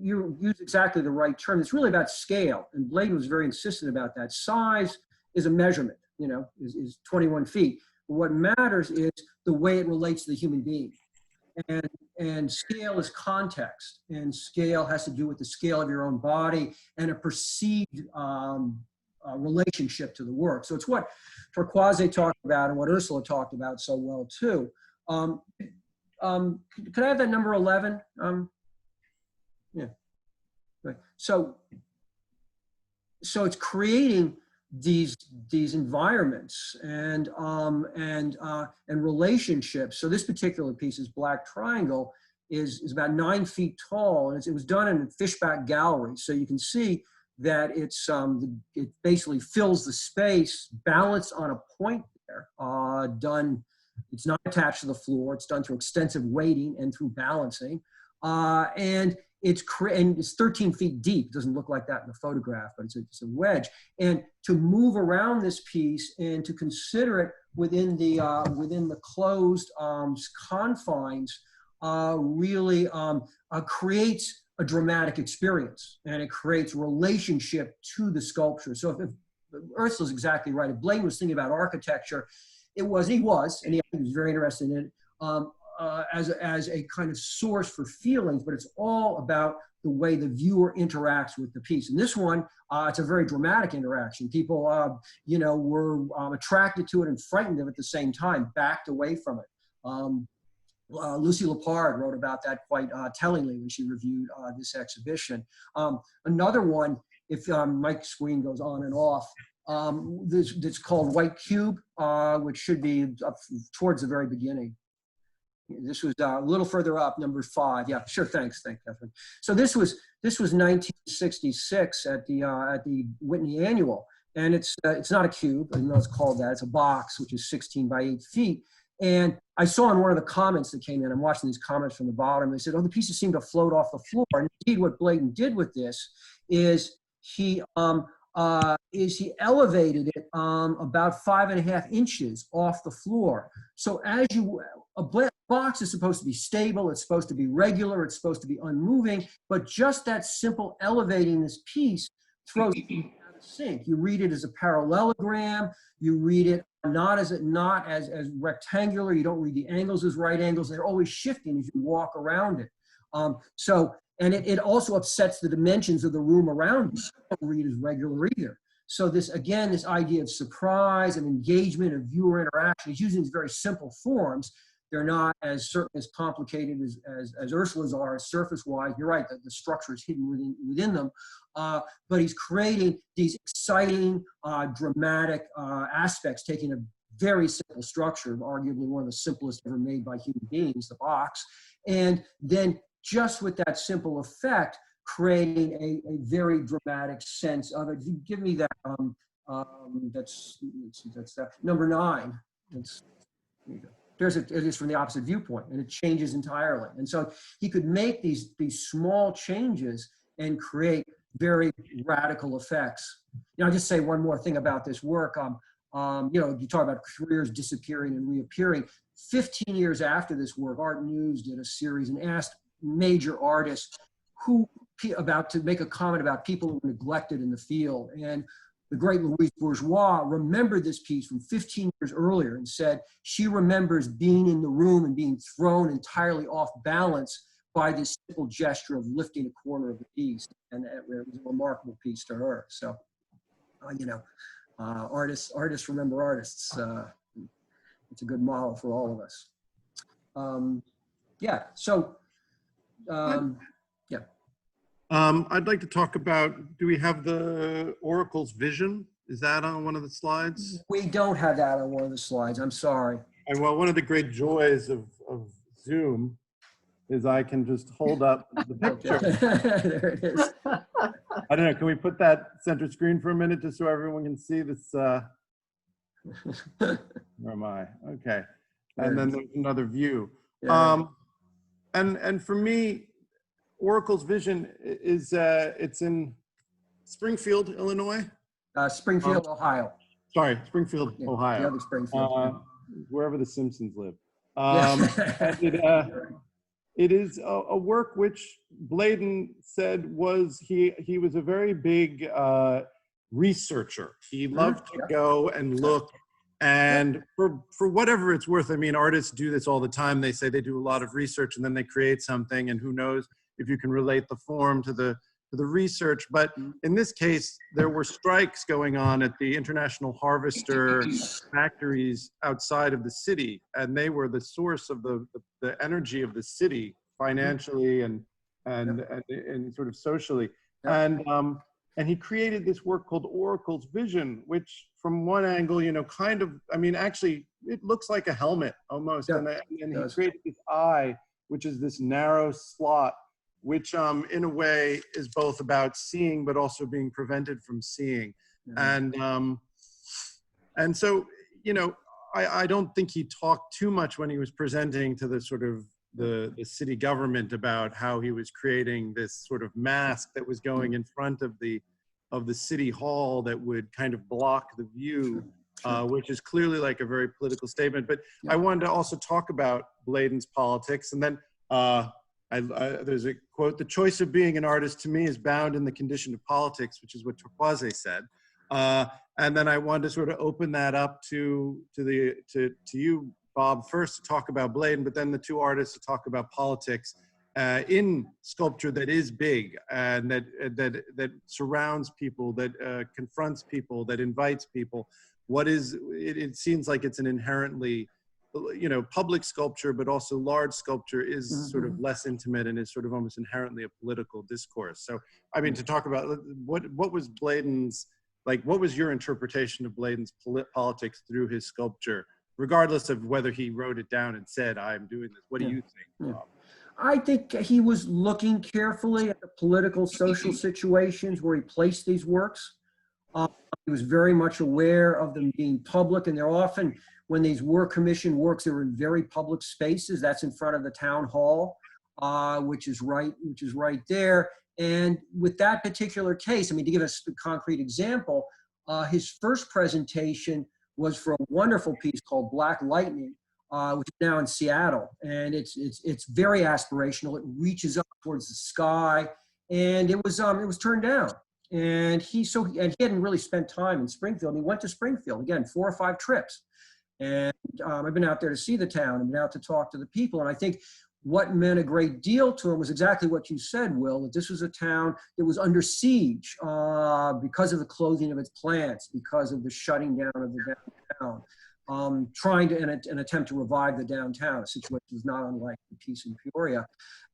you use exactly the right term. It's really about scale, and Bladen was very insistent about that. Size is a measurement. You know, is 21 feet. But what matters is the way it relates to the human being, and scale is context, and scale has to do with the scale of your own body and a perceived relationship to the work. So it's what Torkwase talked about and what Ursula talked about so well too. Could I have that number 11? Yeah. Right. So it's creating these environments and relationships. So this particular piece is Black Triangle, is about 9 feet tall, and it was done in a fishback gallery. So you can see that it basically fills the space, balanced on a point there, done. It's not attached to the floor. It's done through extensive weighting and through balancing, and it's 13 feet deep. It doesn't look like that in the photograph, but it's a wedge. And to move around this piece and to consider it within the closed confines really creates a dramatic experience, and it creates relationship to the sculpture. So if Ursula's exactly right. If Bladen was thinking about architecture, he was, and he was very interested in it as a kind of source for feelings, but it's all about the way the viewer interacts with the piece. And this one, it's a very dramatic interaction. People, were attracted to it and frightened of it at the same time, backed away from it. Lucy Lepard wrote about that quite tellingly when she reviewed this exhibition. Another one, if Mike's screen goes on and off, that's called White Cube, which should be up towards the very beginning. This was a little further up, number 5. Yeah, sure. Thanks, Catherine. So this was 1966 at the Whitney Annual, and it's not a cube, even though it's called that. It's a box, which is 16 by 8 feet. And I saw in one of the comments that came in, I'm watching these comments from the bottom, they said, oh, the pieces seem to float off the floor. And indeed, what Bladen did with this is he elevated it about 5.5 inches off the floor. So a box is supposed to be stable, it's supposed to be regular, it's supposed to be unmoving, but just that simple elevating this piece throws it out of sync. You read it as a parallelogram, you read it not as rectangular, you don't read the angles as right angles, they're always shifting as you walk around it. And it also upsets the dimensions of the room around you. You don't read as regular either. So this idea of surprise and engagement of viewer interaction is using these very simple forms. They're not as complicated as Ursula's are, as surface-wise. You're right, the structure is hidden within them. But he's creating these exciting, dramatic aspects, taking a very simple structure, arguably one of the simplest ever made by human beings, the box, and then just with that simple effect, creating a very dramatic sense of it. Give me that. That's that. Number 9. It is from the opposite viewpoint, and it changes entirely. And so he could make these small changes and create very radical effects. I'll just say one more thing about this work. You talk about careers disappearing and reappearing. 15 years after this work, Art News did a series and asked major artists to make a comment about people who were neglected in the field. And the great Louise Bourgeois remembered this piece from 15 years earlier and said she remembers being in the room and being thrown entirely off balance by this simple gesture of lifting a corner of the piece. And it was a remarkable piece to her. So, artists remember artists. It's a good model for all of us. I'd like to talk about, do we have the Oracle's vision? Is that on one of the slides? We don't have that on one of the slides. I'm sorry. And well, one of the great joys of Zoom is I can just hold up the picture. There it is. I don't know, can we put that center screen for a minute just so everyone can see this? Where am I? Okay. And then there's another view. Yeah. And for me, Oracle's vision is, it's in Springfield, Illinois? Springfield, Ohio. Sorry, Springfield, Yeah, Ohio. the other Springfield. Wherever the Simpsons live. Yeah. It is a work which Bladen said he was a very big researcher. He loved to go and look, and for whatever it's worth, I mean, artists do this all the time. They say they do a lot of research and then they create something, and who knows if you can relate the form to the research. But in this case, there were strikes going on at the International Harvester factories outside of the city, and they were the source of the energy of the city financially and sort of socially. And he created this work called Oracle's Vision, which from one angle, kind of, I mean, actually, it looks like a helmet almost. And he created this eye which is this narrow slot, which in a way is both about seeing, but also being prevented from seeing. And so, you know, I don't think he talked too much when he was presenting to the sort of the city government about how he was creating this sort of mask that was going in front of the city hall that would kind of block the view, which is clearly like a very political statement. But I wanted to also talk about Bladen's politics. And then there's a quote: "The choice of being an artist to me is bound in the condition of politics," which is what Torkwase said. And then I wanted to sort of open that up to you, Bob, first to talk about Bladen, but then the two artists to talk about politics in sculpture that is big and that surrounds people, that confronts people, that invites people. It seems like it's an inherently, you know, public sculpture, but also large sculpture is sort of less intimate and is sort of almost inherently a political discourse. So, I mean, to talk about what was Bladen's, like, what was your interpretation of Bladen's politics through his sculpture, regardless of whether he wrote it down and said, "I'm doing this"? What do you think, Bob? I think he was looking carefully at the political, social situations where he placed these works. He was very much aware of them being public, and they're often, when these were commissioned works, they were in very public spaces. That's in front of the town hall, which is right there. And with that particular case, I mean, to give us a concrete example, his first presentation was for a wonderful piece called Black Lightning, which is now in Seattle. And it's very aspirational. It reaches up towards the sky, and it was turned down. And he hadn't really spent time in Springfield. He went to Springfield, again, 4 or 5 trips. And I've been out there to see the town, I've been out to talk to the people. And I think what meant a great deal to him was exactly what you said, Will, that this was a town that was under siege because of the closing of its plants, because of the shutting down of the downtown, trying to, an attempt to revive the downtown, a situation was not unlike the piece in Peoria.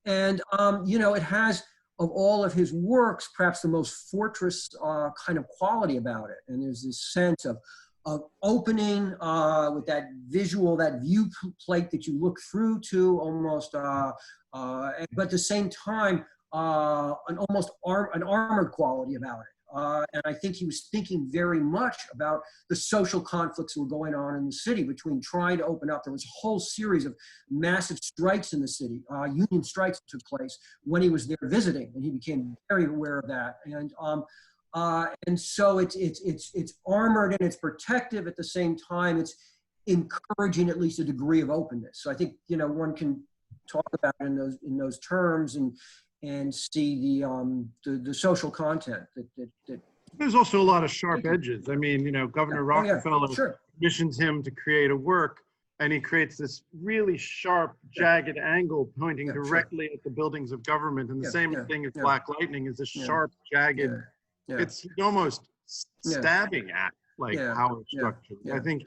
And, you know, it has, of all of his works, perhaps the most fortress kind of quality about it. And there's this sense of opening with that visual, that view plate that you look through to almost, but at the same time, an armored quality about it. And I think he was thinking very much about the social conflicts that were going on in the city between trying to open up. There was a whole series of massive strikes in the city, union strikes that took place when he was there visiting, and he became very aware of that. And so it's armored and it's protective at the same time. It's encouraging at least a degree of openness. So I think, you know, one can talk about it in those terms and see the social content that There's also a lot of sharp edges. I mean, you know, Governor Rockefeller commissions him to create a work, and he creates this really sharp, jagged angle pointing directly at the buildings of government. And the same thing as Black Lightning is a sharp, jagged. It's almost stabbing at like how it's structured. I think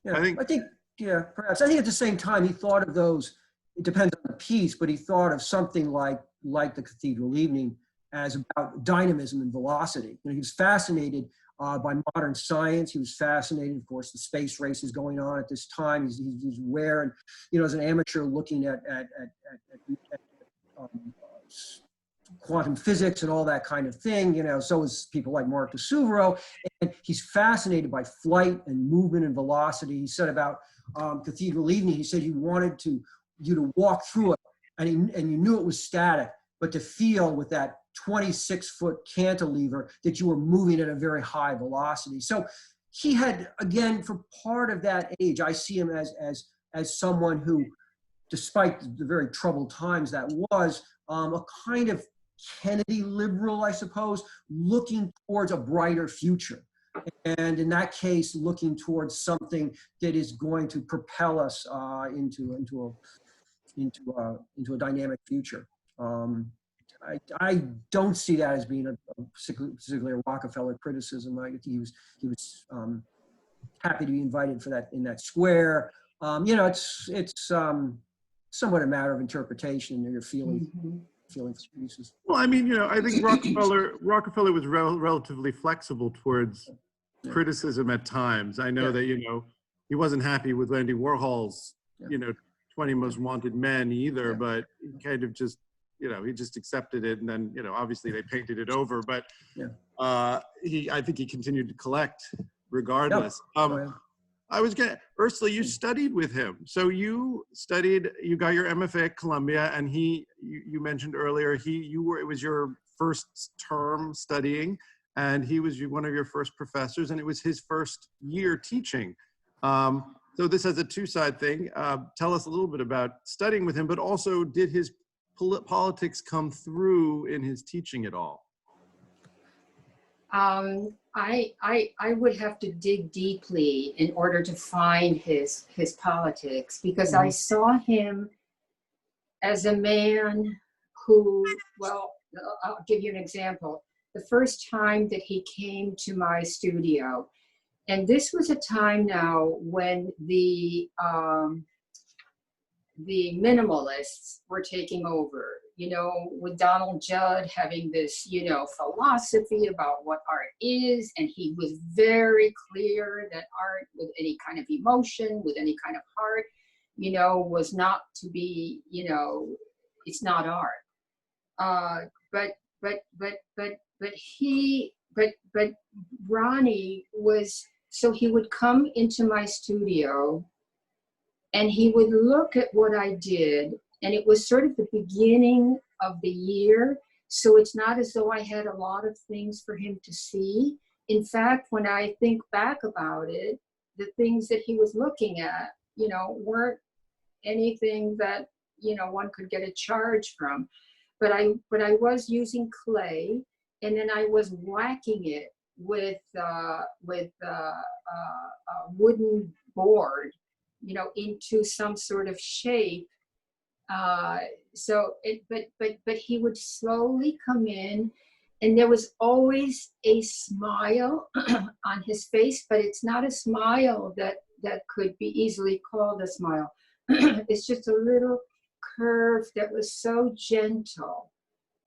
perhaps. I think at the same time he thought of those. It depends on the piece, but he thought of something like the Cathedral Evening as about dynamism and velocity. You know, he was fascinated by modern science. He was fascinated, of course, the space race is going on at this time. He's aware, and you know, as an amateur looking at quantum physics and all that kind of thing, you know, so is people like Mark de Suvero, and he's fascinated by flight and movement and velocity. He said about Cathedral Evening, he said he wanted you to walk through it, and you knew it was static, but to feel with that 26-foot cantilever that you were moving at a very high velocity. So he had, again, for part of that age, I see him as someone who, despite the very troubled times that was, a kind of Kennedy liberal, I suppose, looking towards a brighter future. And in that case, looking towards something that is going to propel us into a dynamic future. I don't see that as being particularly a Rockefeller criticism. I think he was happy to be invited for that in that square. You know, it's somewhat a matter of interpretation and your feeling for pieces. Well, I mean, you know, I think Rockefeller was relatively flexible towards criticism at times. I know that, you know, he wasn't happy with Andy Warhol's, you know, 20 Most Wanted Men either, Yeah. but he kind of just, he just accepted it, and then, obviously they painted it over, but Yeah. I think he continued to collect regardless. Go ahead. Ursula, you studied with him. So you got your MFA at Columbia, and you mentioned earlier, it was your first term studying, and he was one of your first professors, and it was his first year teaching. So this has a two-side thing. Tell us a little bit about studying with him, but also did his politics come through in his teaching at all? I would have to dig deeply in order to find his politics, because I saw him as a man who, well, I'll give you an example. The first time that he came to my studio, and this was a time now when the minimalists were taking over, with Donald Judd having this, philosophy about what art is. And he was very clear that art with any kind of emotion, with any kind of heart, was not to be, it's not art. But Ronnie was, so he would come into my studio and he would look at what I did, and it was sort of the beginning of the year. So it's not as though I had a lot of things for him to see. In fact, when I think back about it, the things that he was looking at, weren't anything that, one could get a charge from. But I was using clay, and then I was whacking it with a wooden board, into some sort of shape. But he would slowly come in, and there was always a smile on his face, but it's not a smile that could be easily called a smile. It's just a little curve that was so gentle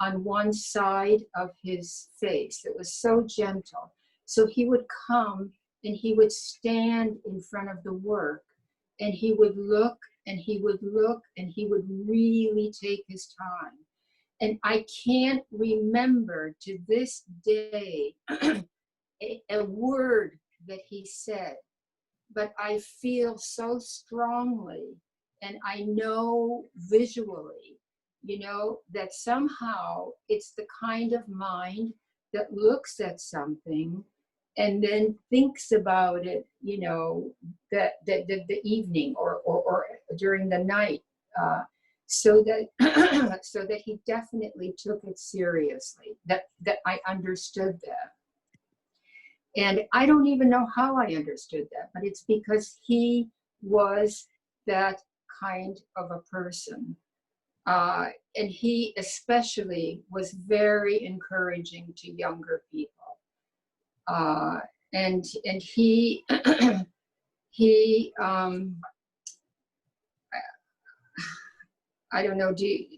on one side of his face. It was so gentle. So he would come and he would stand in front of the work, and he would look and he would look and he would really take his time. And I can't remember to this day a word that he said, but I feel so strongly, and I know visually, that somehow it's the kind of mind that looks at something and then thinks about it, the evening or during the night, so that he definitely took it seriously, that I understood that. And I don't even know how I understood that, but it's because he was that kind of a person. And he especially was very encouraging to younger people. And he, I don't know, the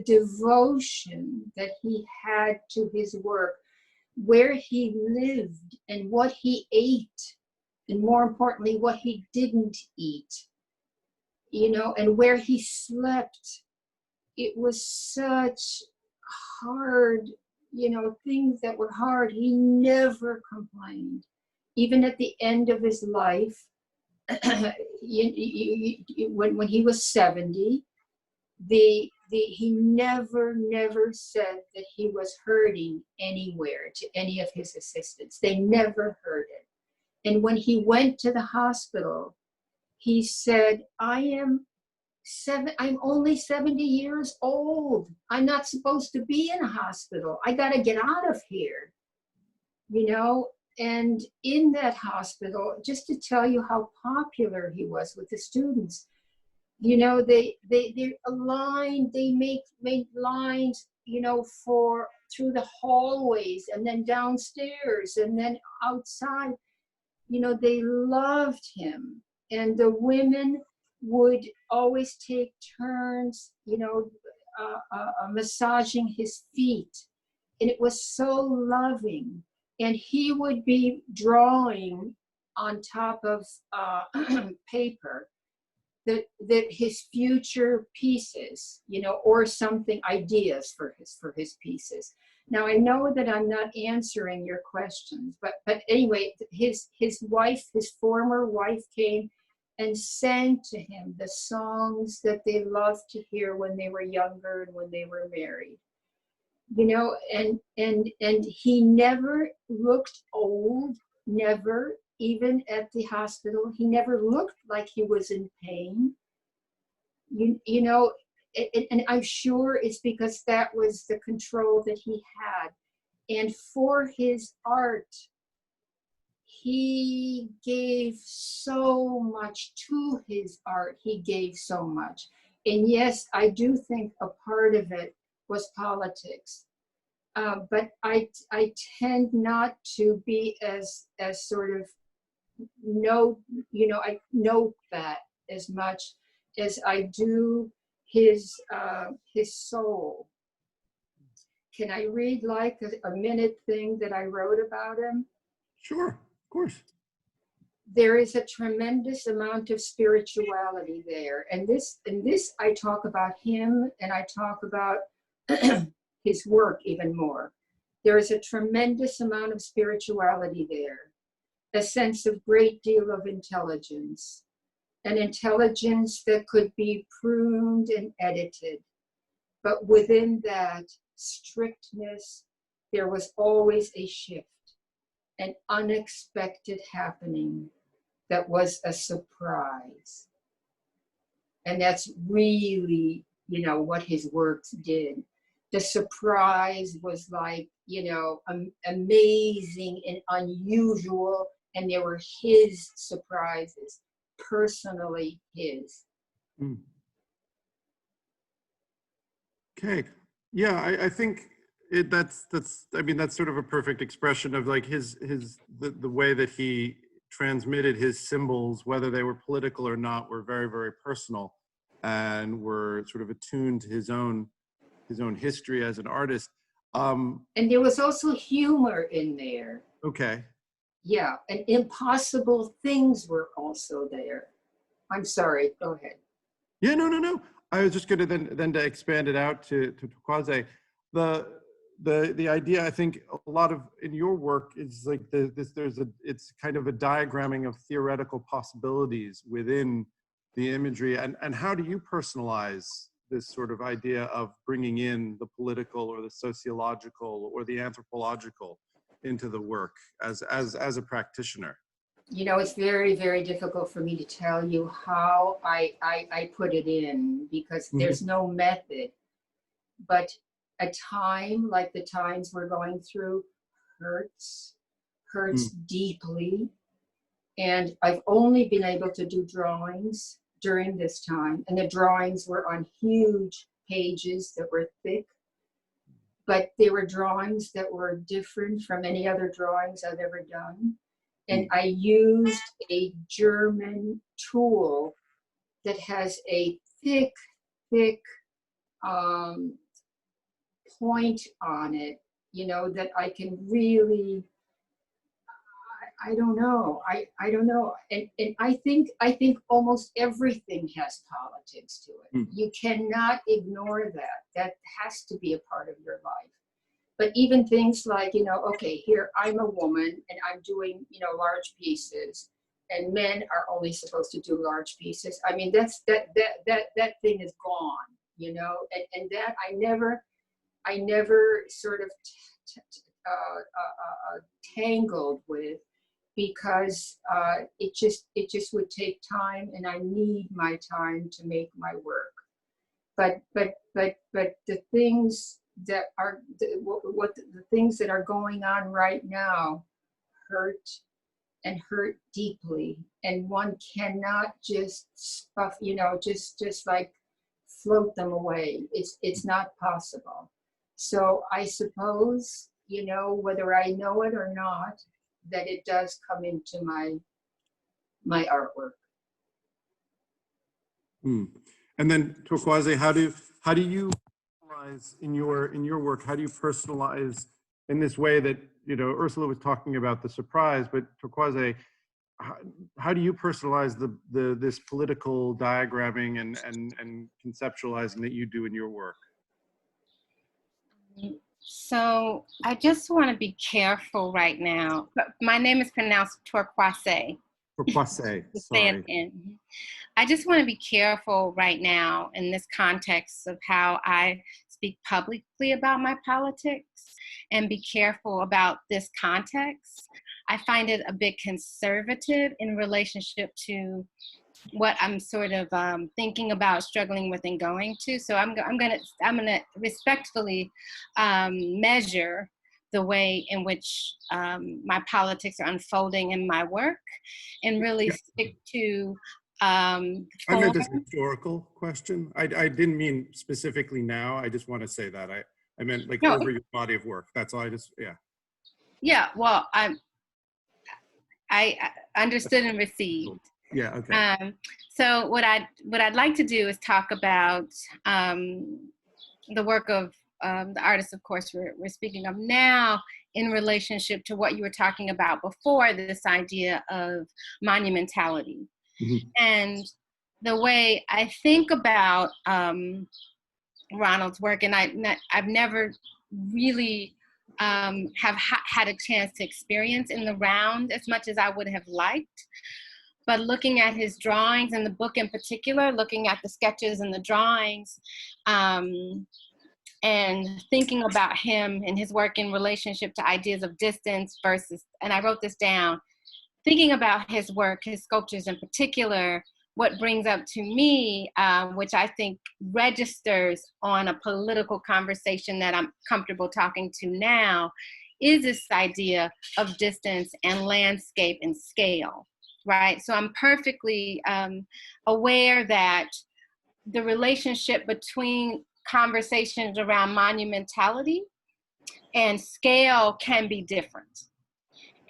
devotion that he had to his work, where he lived and what he ate, and more importantly, what he didn't eat, and where he slept. It was such hard, things that were hard. He never complained. Even at the end of his life, when he was 70, he never said that he was hurting anywhere to any of his assistants. They never heard it. And when he went to the hospital, he said, I'm only 70 years old. I'm not supposed to be in a hospital. I got to get out of here, And in that hospital, just to tell you how popular he was with the students, they aligned, they made lines, through the hallways and then downstairs and then outside. They loved him. And the women would always take turns, massaging his feet. And it was so loving. And he would be drawing on top of paper that his future pieces, you know, or something, ideas for his pieces. Now I know that I'm not answering your questions, but anyway, his wife, his former wife, came and sang to him the songs that they loved to hear when they were younger and when they were married. You know, and he never looked old, never, even at the hospital. He never looked like he was in pain. You know, and I'm sure it's because that was the control that he had. And for his art, he gave so much to his art. He gave so much. And yes, I do think a part of it was politics. But I tend not to be as sort of I note that as much as I do his soul. Can I read like a minute thing that I wrote about him? Sure, of course. There is a tremendous amount of spirituality there. And this I talk about him, and I talk about his work even more. There is a tremendous amount of spirituality there, a sense of great deal of intelligence, an intelligence that could be pruned and edited. But within that strictness, there was always a shift, an unexpected happening that was a surprise. And that's really, you know, what his works did. The surprise was like, you know, amazing and unusual, and they were his surprises, personally his. Mm. Okay, yeah, I think that's I mean, that's sort of a perfect expression of like the way that he transmitted his symbols, whether they were political or not, were very, very personal, and were sort of attuned to his own history as an artist. And there was also humor in there. Okay. Yeah, and impossible things were also there. I'm sorry, go ahead. Yeah, no. I was just going to then to expand it out to Torkwase. The idea, I think, a lot of in your work is like it's kind of a diagramming of theoretical possibilities within the imagery, and how do you personalize this sort of idea of bringing in the political or the sociological or the anthropological into the work as a practitioner? You know, it's very, very difficult for me to tell you how I put it in, because there's no method. But a time like the times we're going through hurts deeply. And I've only been able to do drawings during this time. And the drawings were on huge pages that were thick. But they were drawings that were different from any other drawings I've ever done. And I used a German tool that has a thick point on it, you know, that I can really, I don't know. I don't know. And I think almost everything has politics to it. You cannot ignore that. That has to be a part of your life. But even things like, you know, okay, here I'm a woman and I'm doing, you know, large pieces, and men are only supposed to do large pieces. I mean, that thing is gone, you know, and that I never sort of tangled with, because it just would take time, and I need my time to make my work. But the things that are the things that are going on right now hurt deeply, and one cannot just stuff, you know, just like float them away. It's not possible. So I suppose, you know, whether I know it or not, that it does come into my artwork. And then Torkwase, how do you personalize in your work? How do you personalize in this way that, you know, Ursula was talking about the surprise, but Torkwase, how do you personalize this political diagramming and conceptualizing that you do in your work? So I just want to be careful right now. My name is pronounced Torkwase. Torkwase, sorry. I just want to be careful right now in this context of how I speak publicly about my politics, and be careful about this context. I find it a bit conservative in relationship to what I'm sort of thinking about, struggling with, and going to. So I'm gonna respectfully measure the way in which my politics are unfolding in my work, and really stick to I meant this historical question. I didn't mean specifically now. I just want to say that. I meant like over your body of work. That's all. Yeah, well, I understood and received. Yeah, okay. So what I'd like to do is talk about the work of the artists, of course, we're speaking of now, in relationship to what you were talking about before, this idea of monumentality. Mm-hmm. And the way I think about Ronald's work, and I've never really have had a chance to experience in the round as much as I would have liked. But looking at his drawings, and the book in particular, looking at the sketches and the drawings, and thinking about him and his work in relationship to ideas of distance versus, and I wrote this down, thinking about his work, his sculptures in particular, what brings up to me, which I think registers on a political conversation that I'm comfortable talking to now, is this idea of distance and landscape and scale, right? So I'm perfectly aware that the relationship between conversations around monumentality and scale can be different.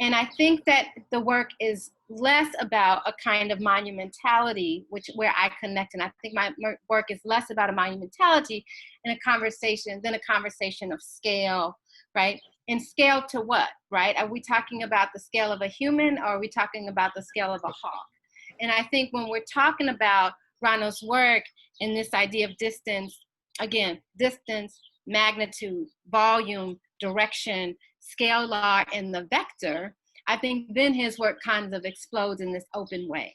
And I think that the work is less about a kind of monumentality, where I connect, and I think my work is less about a monumentality in a conversation than a conversation of scale, right? And scale to what, right? Are we talking about the scale of a human, or are we talking about the scale of a hawk? And I think when we're talking about Ronald's work and this idea of distance, again, distance, magnitude, volume, direction, scalar, and the vector, I think then his work kind of explodes in this open way.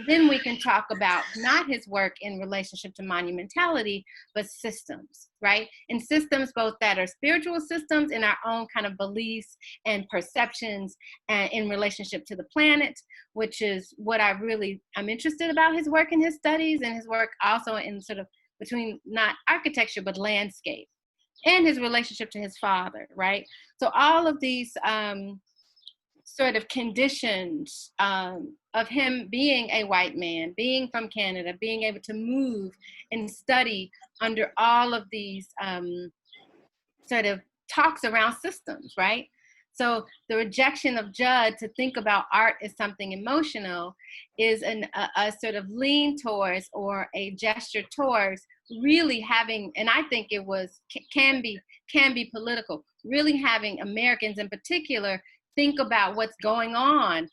Then we can talk about not his work in relationship to monumentality, but systems, right? And systems both that are spiritual systems in our own kind of beliefs and perceptions, and in relationship to the planet, which is what I'm interested about his work and his studies, and his work also in sort of between not architecture, but landscape, and his relationship to his father, right? So all of these sort of conditions of him being a white man, being from Canada, being able to move and study under all of these sort of talks around systems, right? So the rejection of Judd to think about art as something emotional is a sort of lean towards, or a gesture towards, really having, and I think it can be political, really having Americans in particular think about what's going on,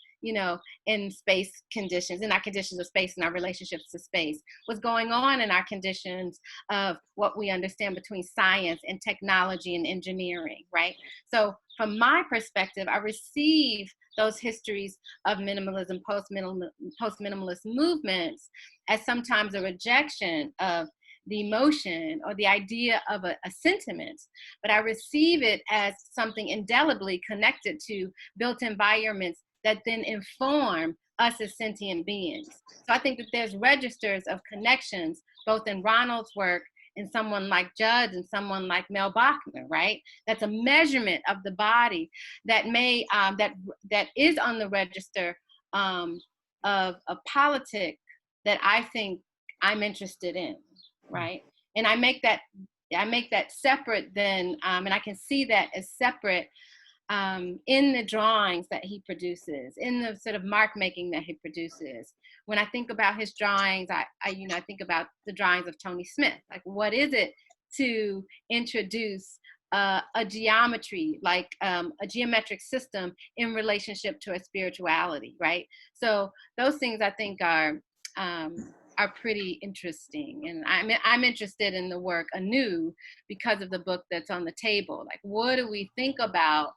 in space conditions, in our conditions of space, in our relationships to space, what's going on in our conditions of what we understand between science and technology and engineering, right? So from my perspective, I receive those histories of minimalism, post-minimalist movements as sometimes a rejection of the emotion or the idea of a sentiment, but I receive it as something indelibly connected to built environments that then inform us as sentient beings. So I think that there's registers of connections, both in Ronald's work and someone like Judd and someone like Mel Bachner, right? That's a measurement of the body that may, that is on the register of a politic that I think I'm interested in. Right, and I make that separate then, and I can see that as separate in the drawings that he produces, in the sort of mark making that he produces. When I think about his drawings, I think about the drawings of Tony Smith. Like, what is it to introduce a geometry, like a geometric system in relationship to a spirituality, right? So those things I think are pretty interesting. And I'm interested in the work anew because of the book that's on the table. Like, what do we think about,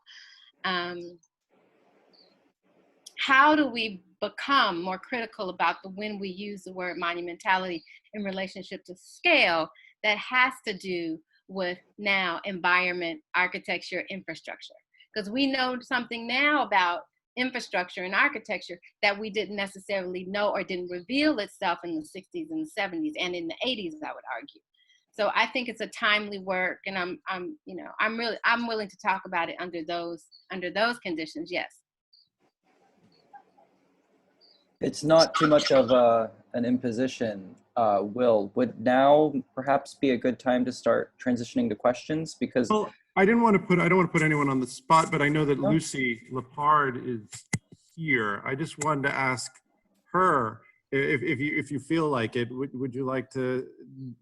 how do we become more critical about when we use the word monumentality in relationship to scale that has to do with now environment, architecture, infrastructure? Because we know something now about infrastructure and architecture that we didn't necessarily know or didn't reveal itself in the 60s and the 70s and in the 80s, I would argue. So I think it's a timely work, and I'm willing to talk about it under those conditions. Yes. It's not too much of an imposition. Will, would now perhaps be a good time to start transitioning to questions? Because well, I don't want to put anyone on the spot, but I know that Lucy Lepard is here. I just wanted to ask her if you feel like it, would you like to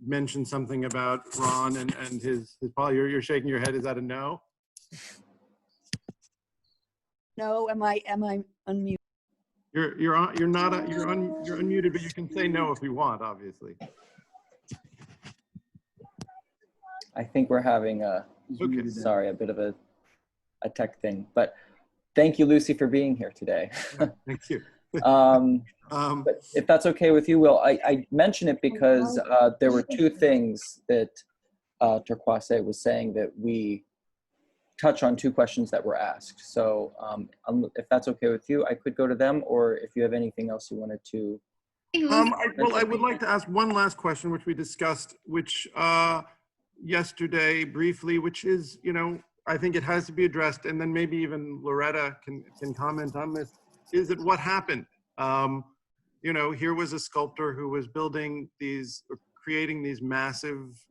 mention something about Ron and his Paul? You're shaking your head. Is that a no? No, am I unmuted? You're unmuted, but you can say no if you want, obviously. I think we're having a bit of a tech thing, but thank you, Lucy, for being here today. Thank you. But if that's okay with you, Will, I mention it because there were two things that Torkwase was saying that we touch on, two questions that were asked. So if that's okay with you, I could go to them, or if you have anything else you wanted to. I would like to ask one last question, which we discussed, which yesterday briefly, which is, I think it has to be addressed, and then maybe even Loretta can comment on this, is that what happened? Here was a sculptor who was creating these massive,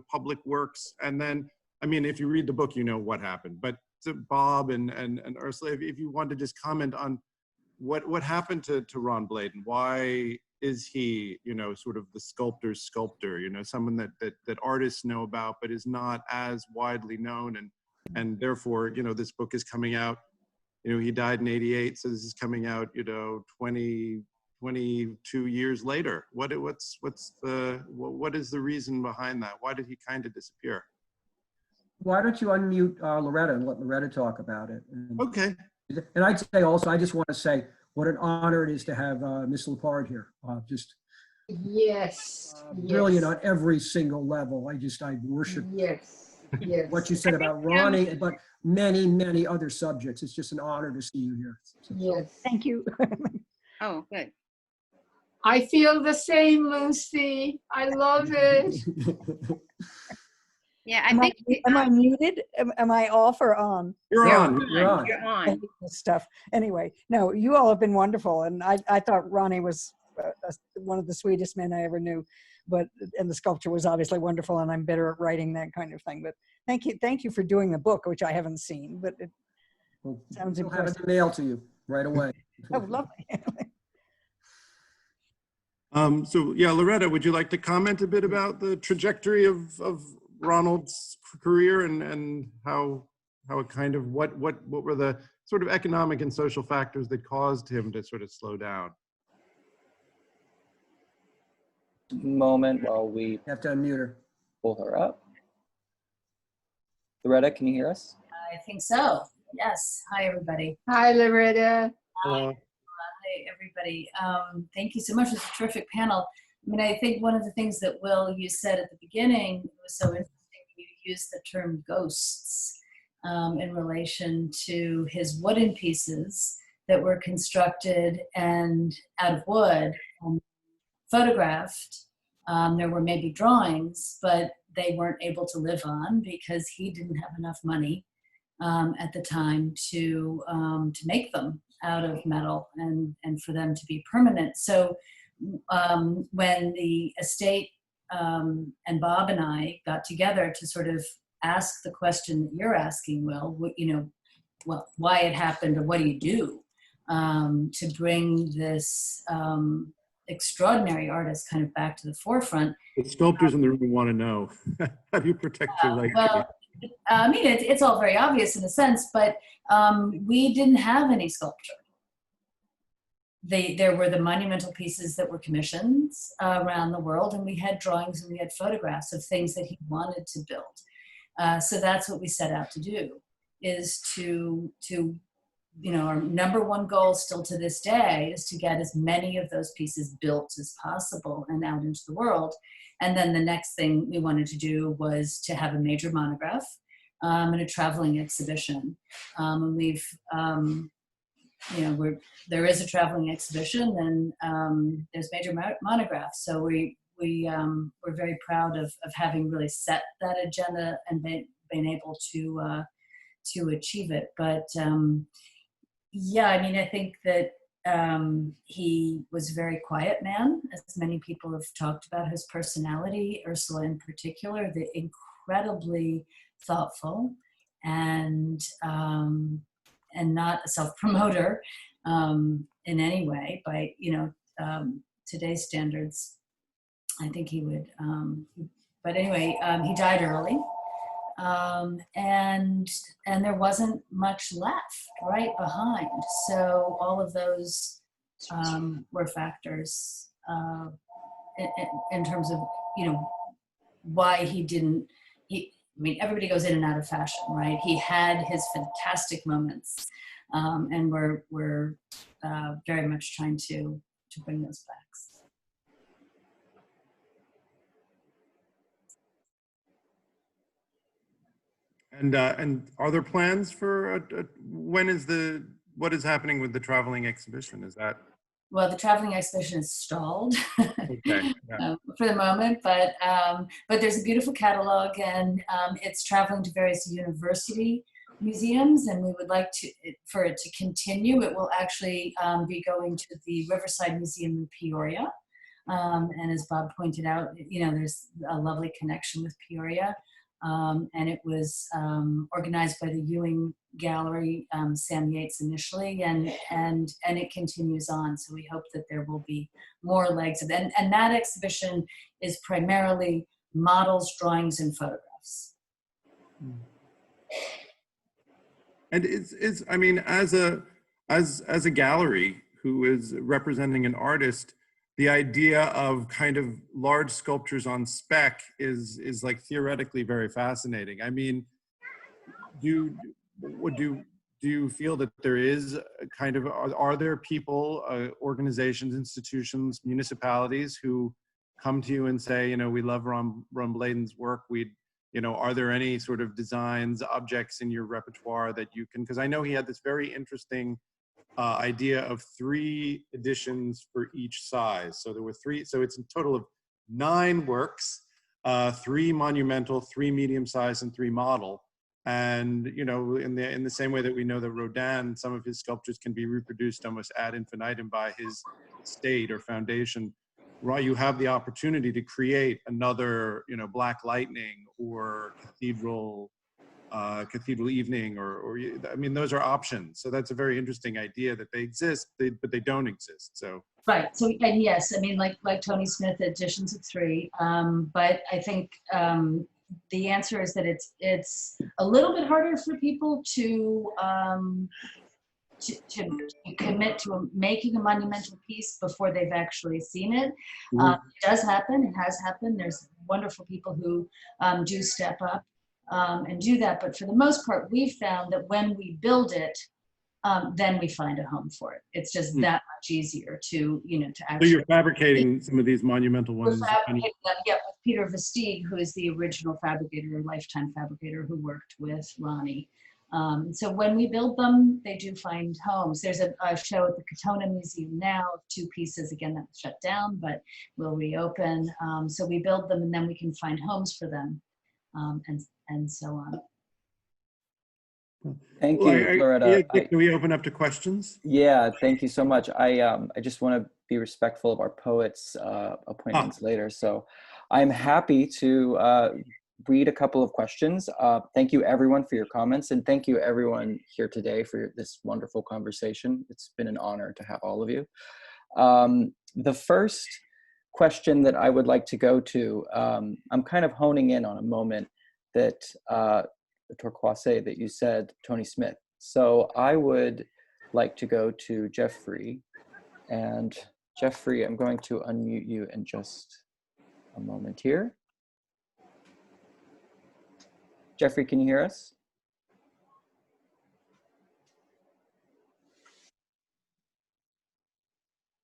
public works, and then, I mean, if you read the book, you know what happened. But to Bob and Ursula, if you want to just comment on what happened to Ron Bladen, why is he, sort of the sculptor's sculptor, someone that artists know about, but is not as widely known, and therefore, this book is coming out. He died in '88, so this is coming out, 22 years later. What is the reason behind that? Why did he kind of disappear? Why don't you unmute Loretta and let Loretta talk about it? Okay. And I'd say also, I just want to say what an honor it is to have Miss Lepard here. Yes. Brilliant on every single level. I worship what you said about Ronnie, but many, many other subjects. It's just an honor to see you here. Yes. Thank you. Oh, good. I feel the same, Lucy. I love it. Yeah, Am I muted? Am I off or on? You're on. You're on. You're on. Stuff. Anyway, no, you all have been wonderful, and I thought Ronnie was one of the sweetest men I ever knew, and the sculpture was obviously wonderful, and I'm better at writing that kind of thing. But thank you for doing the book, which I haven't seen, but it sounds We'll have impressive. it mailed to you right away. Oh, lovely. So yeah, Loretta, would you like to comment a bit about the trajectory of Ronald's career and how it kind of, what were the sort of economic and social factors that caused him to sort of slow down? Moment while we You have to unmute her. pull her up. Loretta, can you hear us? I think so. Yes. Hi, everybody. Hi, Loretta. Hi, everybody. Thank you so much. It was a terrific panel. I mean, I think one of the things that, Will, you said at the beginning was so interesting. You used the term ghosts in relation to his wooden pieces that were constructed and out of wood and photographed. There were maybe drawings, but they weren't able to live on because he didn't have enough money at the time to make them out of metal and for them to be permanent. So when the estate and Bob and I got together to sort of ask the question that you're asking, Will, why it happened, or what do you do to bring this extraordinary artist kind of back to the forefront. The sculptors in the room want to know, how do you protect your legacy? Well, I mean, it's all very obvious in a sense, but we didn't have any sculpture. There were the monumental pieces that were commissioned around the world, and we had drawings and we had photographs of things that he wanted to build. So that's what we set out to do, is to our number one goal still to this day is to get as many of those pieces built as possible and out into the world. And then the next thing we wanted to do was to have a major monograph and a traveling exhibition. And we've, there is a traveling exhibition, and there's major monographs. So we're very proud of having really set that agenda and been able to achieve it. But yeah, I mean, I think that he was a very quiet man, as many people have talked about his personality, Ursula in particular, the incredibly thoughtful and not a self-promoter in any way. By today's standards, I think he would. But anyway, he died early. And there wasn't much left right behind. So all of those were factors in terms of, why he didn't, I mean, everybody goes in and out of fashion, right? He had his fantastic moments, and we're very much trying to bring those back. And are there plans for what is happening with the traveling exhibition? Is that? Well, the traveling exhibition is stalled Okay, yeah. for the moment, but there's a beautiful catalog, and it's traveling to various university museums, and we would like for it to continue. It will actually be going to the Riverside Museum in Peoria, and as Bob pointed out, there's a lovely connection with Peoria. And it was organized by the Ewing Gallery, Sam Yates initially, and it continues on. So we hope that there will be more legs of it. And that exhibition is primarily models, drawings, and photographs. And I mean, as a gallery who is representing an artist, the idea of kind of large sculptures on spec is like theoretically very fascinating. I mean, do you feel that there is a kind of, are there people, organizations, institutions, municipalities who come to you and say, we love Ron Bladen's work, are there any sort of designs, objects in your repertoire that you can, because I know he had this very interesting idea of 3 editions for each size. So there were 3, so it's a total of 9 works, 3 monumental, 3 medium size, and 3 model. And in the same way that we know that Rodin, some of his sculptures can be reproduced almost ad infinitum by his estate or foundation. You have the opportunity to create another, Black Lightning or Cathedral Evening, or I mean, those are options. So that's a very interesting idea that they exist, but they don't exist. So right. So and yes, I mean, like Tony Smith, editions of 3. But I think the answer is that it's a little bit harder for people to commit to making a monumental piece before they've actually seen it. It does happen. It has happened. There's wonderful people who do step up and do that. But for the most part, we've found that when we build it, then we find a home for it. It's just that much easier to actually. So you're fabricating some of these monumental ones. We're fabricating them, yeah, with Peter Versteeg, who is the original fabricator, lifetime fabricator, who worked with Ronnie. So when we build them, they do find homes. There's a show at the Katona Museum now of 2 pieces, again, that was shut down, but will reopen. So we build them, and then we can find homes for them, and so on. Thank you, Loretta. Can we open up to questions? Yeah, thank you so much. I just want to be respectful of our poets' appointments later. So I'm happy to read a couple of questions. Thank you everyone for your comments, and thank you everyone here today for this wonderful conversation. It's been an honor to have all of you. The first question that I would like to go to, I'm kind of honing in on a moment that the Torkwase that you said Tony Smith. So I would like to go to Jeffrey. And Jeffrey, I'm going to unmute you in just a moment here. Jeffrey, can you hear us?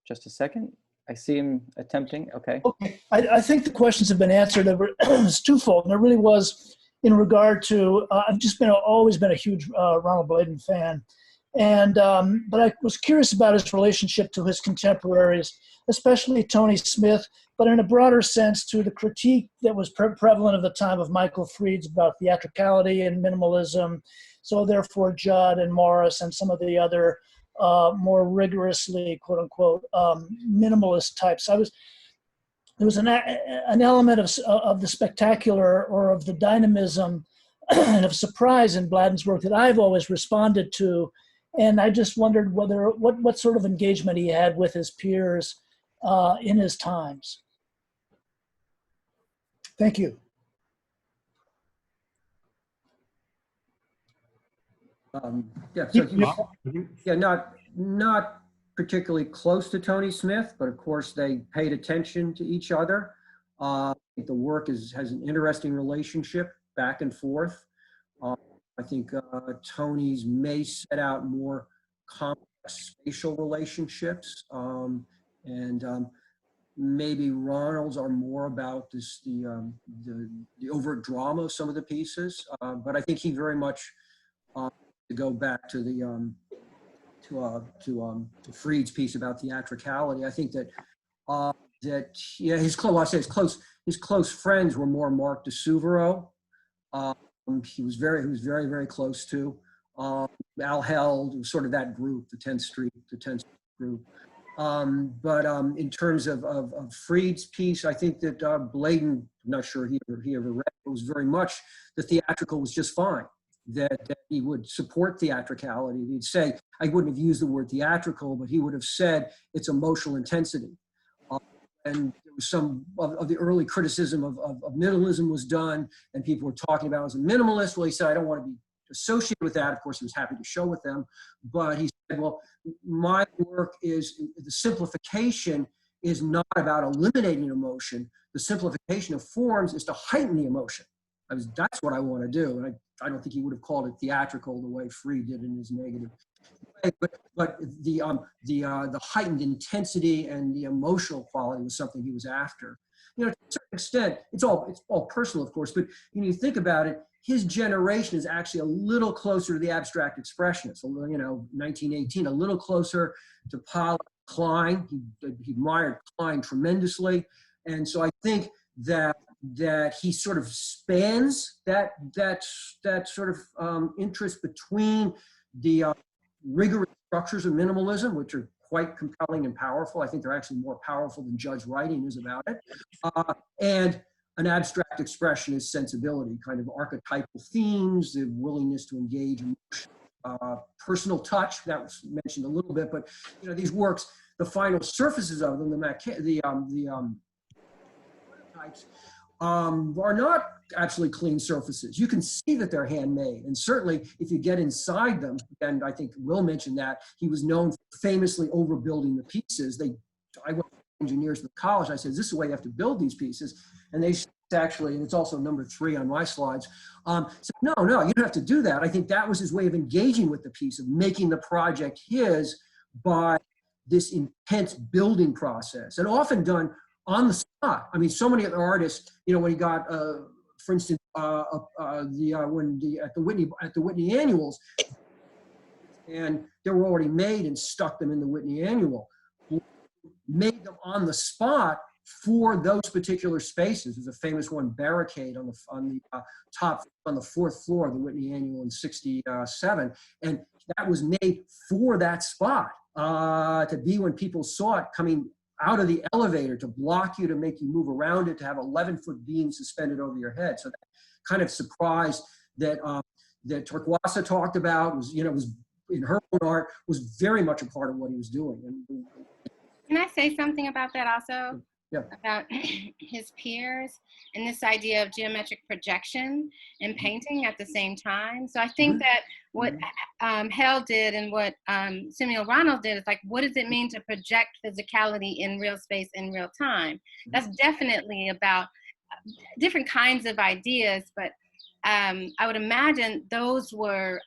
Just a second. I see him attempting. Okay. Okay. I think the questions have been answered. It's twofold, and it really was in regard to, I've just always been a huge Ronald Bladen fan. And, but I was curious about his relationship to his contemporaries, especially Tony Smith, but in a broader sense to the critique that was prevalent at the time of Michael Fried's about theatricality and minimalism. So therefore Judd and Morris and some of the other more rigorously, quote unquote, minimalist types. There was an element of the spectacular or of the dynamism and of surprise in Bladen's work that I've always responded to. And I just wondered what sort of engagement he had with his peers in his times. Thank you. Not particularly close to Tony Smith, but of course they paid attention to each other. I think the work has an interesting relationship back and forth. I think Tony's may set out more complex spatial relationships, and maybe Ronald's are more about the overt drama of some of the pieces. But I think he very much, to go back to the to Fried's piece about theatricality, I think that his close friends were more Mark de Suvero. He was very close to Al Held, was sort of that group, the 10th Street group. But in terms of Fried's piece, I think that Bladen, I'm not sure he ever read it, was very much the theatrical was just fine. That he would support theatricality. He'd say, I wouldn't have used the word theatrical, but he would have said it's emotional intensity. And there was some of the early criticism of minimalism was done, and people were talking about it as a minimalist. Well, he said, I don't want to be associated with that. Of course, he was happy to show with them. But he said, well, my work is, the simplification is not about eliminating emotion. The simplification of forms is to heighten the emotion. That's what I want to do. And I don't think he would have called it theatrical the way Fried did in his negative way, but the heightened intensity and the emotional quality was something he was after. You know, to a certain extent, it's all personal, of course, but when you think about it, his generation is actually a little closer to the abstract expressionists. You know, 1918, a little closer to Pollock, Klein. He admired Klein tremendously, and so I think that he sort of spans that sort of interest between the rigorous structures of minimalism, which are quite compelling and powerful. I think they're actually more powerful than Judd's writing is about it, and an abstract expressionist sensibility, kind of archetypal themes, the willingness to engage in personal touch. That was mentioned a little bit, but you know, these works, the final surfaces of them, the prototypes, are not absolutely clean surfaces. You can see that they're handmade, and certainly if you get inside them, and I think Will mentioned that, he was known for famously overbuilding the pieces. I went to engineers at the college, I said, this is the way you have to build these pieces, and they actually, and it's also number 3 on my slides, said, no, you don't have to do that. I think that was his way of engaging with the piece, of making the project his by this intense building process, and often done on the spot. I mean, so many other artists, you know, when he got, for instance, at the Whitney annuals, and they were already made and stuck them in the Whitney annual, made them on the spot for those particular spaces. There's a famous one, Barricade, on the top, on the 4th floor of the Whitney annual in '67, and that was made for that spot to be when people saw it coming out of the elevator, to block you, to make you move around it, to have 11-foot beams suspended over your head. So that kind of surprise that that Torkwase talked about was in her own art, was very much a part of what he was doing. Can I say something about that also? about his peers and this idea of geometric projection and painting at the same time. So I think that what Hell did and what Samuel Ronald did is like, what does it mean to project physicality in real space in real time? That's definitely about different kinds of ideas, but I would imagine those were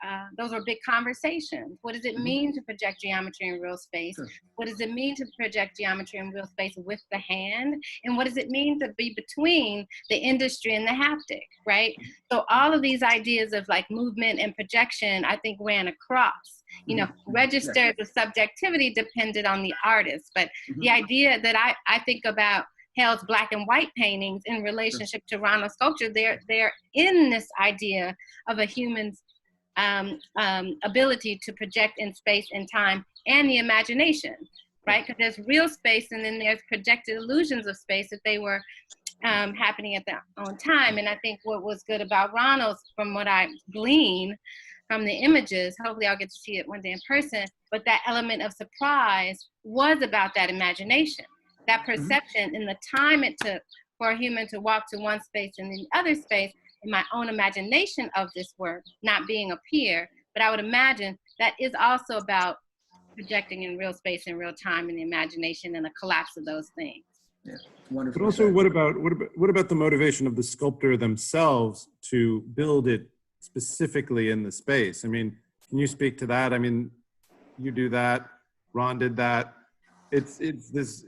big conversations. What does it mean to project geometry in real space? What does it mean to project geometry in real space with the hand? And what does it mean to be between the industry and the haptic, right? So all of these ideas of like movement and projection, I think ran across. You know, registers of subjectivity depended on the artist, but the idea that I think about Hell's black and white paintings in relationship to Ronald's sculpture, they're in this idea of a human's ability to project in space and time and the imagination, right? Because there's real space and then there's projected illusions of space if they were happening at their own time. And I think what was good about Ronald's, from what I glean from the images, hopefully I'll get to see it one day in person, but that element of surprise was about that imagination. That perception and the time it took for a human to walk to one space and the other space, in my own imagination of this work, not being a peer, but I would imagine that is also about projecting in real space and real time in the imagination and the collapse of those things. Yeah, wonderful. But also, what about the motivation of the sculptor themselves to build it specifically in the space? I mean, can you speak to that? I mean, you do that, Ron did that. It's this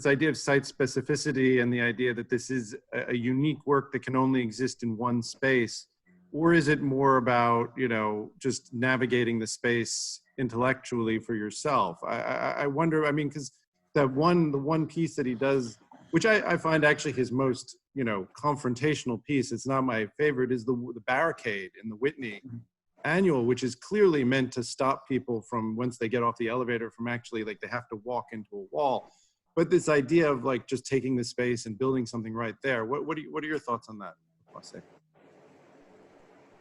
idea of site specificity and the idea that this is a unique work that can only exist in one space, or is it more about, you know, just navigating the space intellectually for yourself? I wonder. I mean, because the one piece that he does, which I find actually his most, you know, confrontational piece, it's not my favorite, is the barricade in the Whitney annual, which is clearly meant to stop people from, once they get off the elevator, from actually, like, they have to walk into a wall. But this idea of like just taking the space and building something right there, what are your thoughts on that?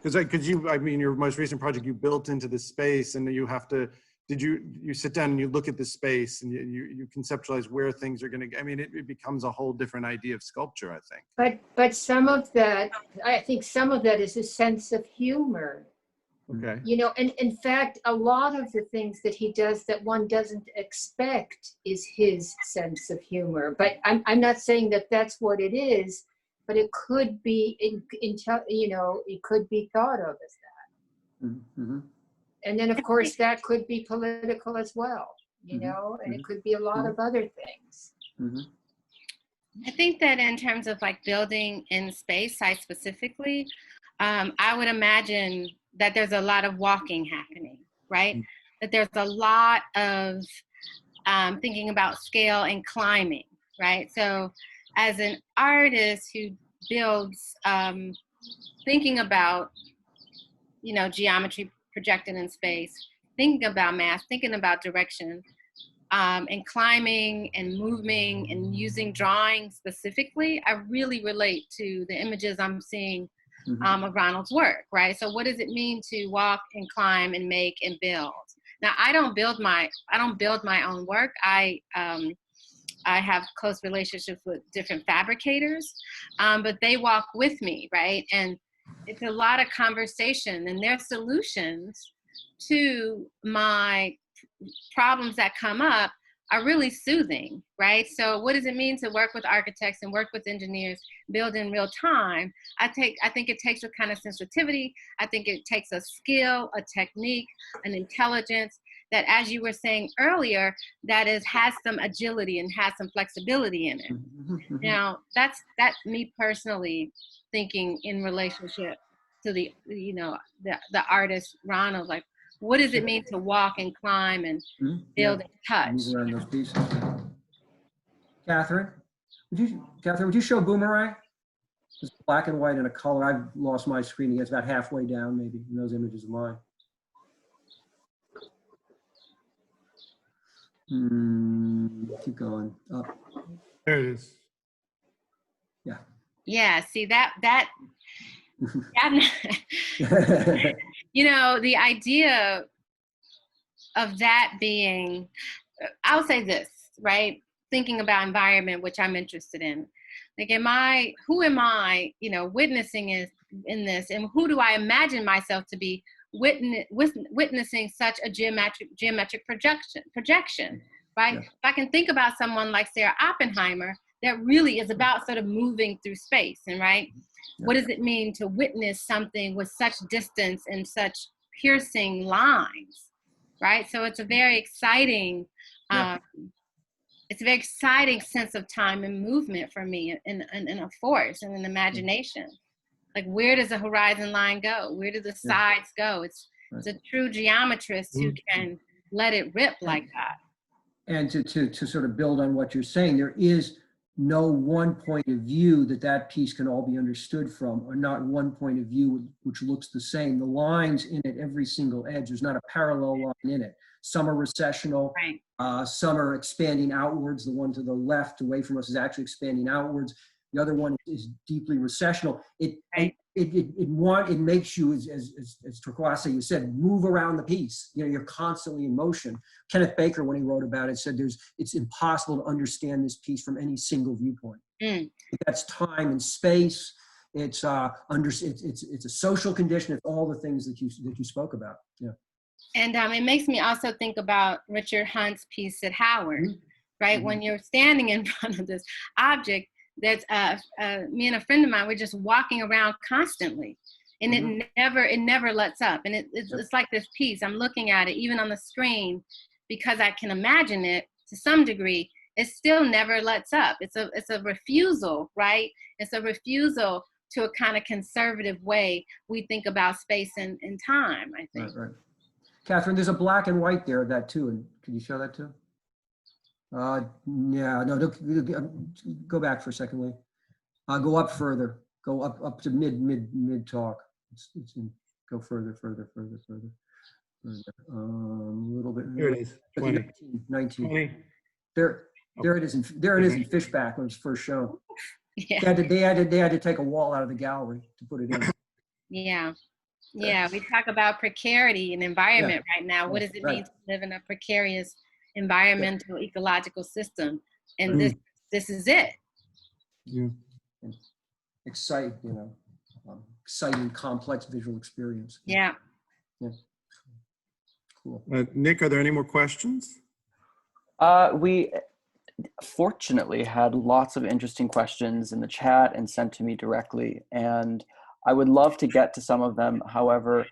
Because you, I mean, your most recent project, you built into the space, and you have to, you sit down and you look at the space and you conceptualize where things are going to, I mean, it becomes a whole different idea of sculpture, I think. But some of that, I think some of that is a sense of humor. Okay. You know, and in fact, a lot of the things that he does that one doesn't expect is his sense of humor. But I'm not saying that that's what it is, but it could be, you know, it could be thought of as that. And then, of course, that could be political as well, you know, and it could be a lot of other things. I think that in terms of like building in space, site specifically, I would imagine that there's a lot of walking happening, right? That there's a lot of thinking about scale and climbing, right? So as an artist who builds, thinking about, you know, geometry projected in space, thinking about mass, thinking about direction, and climbing and moving and using drawing specifically, I really relate to the images I'm seeing of Ronald's work, right? So what does it mean to walk and climb and make and build? Now, I don't build my own work. I have close relationships with different fabricators, but they walk with me, right? And it's a lot of conversation, and their solutions to my problems that come up are really soothing, right? So what does it mean to work with architects and work with engineers, build in real time? I think it takes a kind of sensitivity. I think it takes a skill, a technique, an intelligence that, as you were saying earlier, that has some agility and has some flexibility in it. Now, that's me personally thinking in relationship to the, you know, the artist Ronald, like, what does it mean to walk and climb and build and touch? Move around those pieces. Catherine, would you show Boomerang? It's black and white and a color. I've lost my screen. It's about halfway down, maybe, in those images of mine. Keep going up. There it is. Yeah. Yeah. See that you know, the idea of that being, I'll say this, right? thinking about environment, which I'm interested in. Like, who am I, witnessing in this, and who do I imagine myself to be witnessing such a geometric projection, right? Yeah. If I can think about someone like Sarah Oppenheimer, that really is about sort of moving through space, and right? Yeah. What does it mean to witness something with such distance and such piercing lines, right? So it's a very exciting, it's a very exciting sense of time and movement for me, and a force and an imagination. Like, where does the horizon line go? Where do the sides go? It's a true geometrist who can let it rip like that. And to sort of build on what you're saying, there is no one point of view that piece can all be understood from, or not one point of view which looks the same. The lines in it, every single edge, there's not a parallel line in it. Some are recessional, right. Some are expanding outwards. The one to the left away from us is actually expanding outwards. The other one is deeply recessional. It makes you, as Torkwase, you said, move around the piece. You're constantly in motion. Kenneth Baker, when he wrote about it, said it's impossible to understand this piece from any single viewpoint. That's time and space. It's a social condition. It's all the things that you spoke about. Yeah. And it makes me also think about Richard Hunt's piece at Howard, right? When you're standing in front of this object, that's me and a friend of mine, we're just walking around constantly, and it never lets up. And it's like this piece, I'm looking at it even on the screen, because I can imagine it to some degree. It still never lets up. It's a refusal, right? It's a refusal to a kind of conservative way we think about space and time, I think. Right. Catherine, there's a black and white there of that too. And can you show that too? Go back for a second, Lee. Go up further. Go up to mid talk. Go further. A little bit. Here it is. 20. 19. 20. There it is. There it is in Fishback when it was first shown. Yeah. They had to take a wall out of the gallery to put it in. Yeah. We talk about precarity and environment right now. What does it mean to live in a precarious environmental ecological system? And this is it. Yeah. Exciting, complex visual experience. Yeah. Cool. Nick, are there any more questions? We fortunately had lots of interesting questions in the chat and sent to me directly, and I would love to get to some of them. However,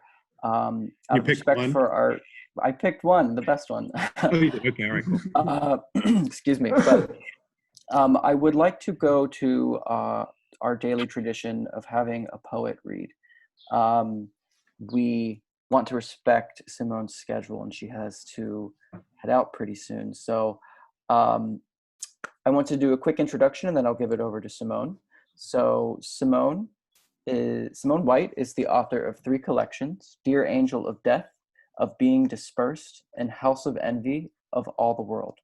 out of respect for I picked one, the best one. Oh, you did? Okay, all right, cool. Excuse me, but I would like to go to our daily tradition of having a poet read. We want to respect Simone's schedule, and she has to head out pretty soon. So I want to do a quick introduction, and then I'll give it over to Simone. So Simone White is the author of 3 collections: Dear Angel of Death, Of Being Dispersed, and House of Envy, Of All the World,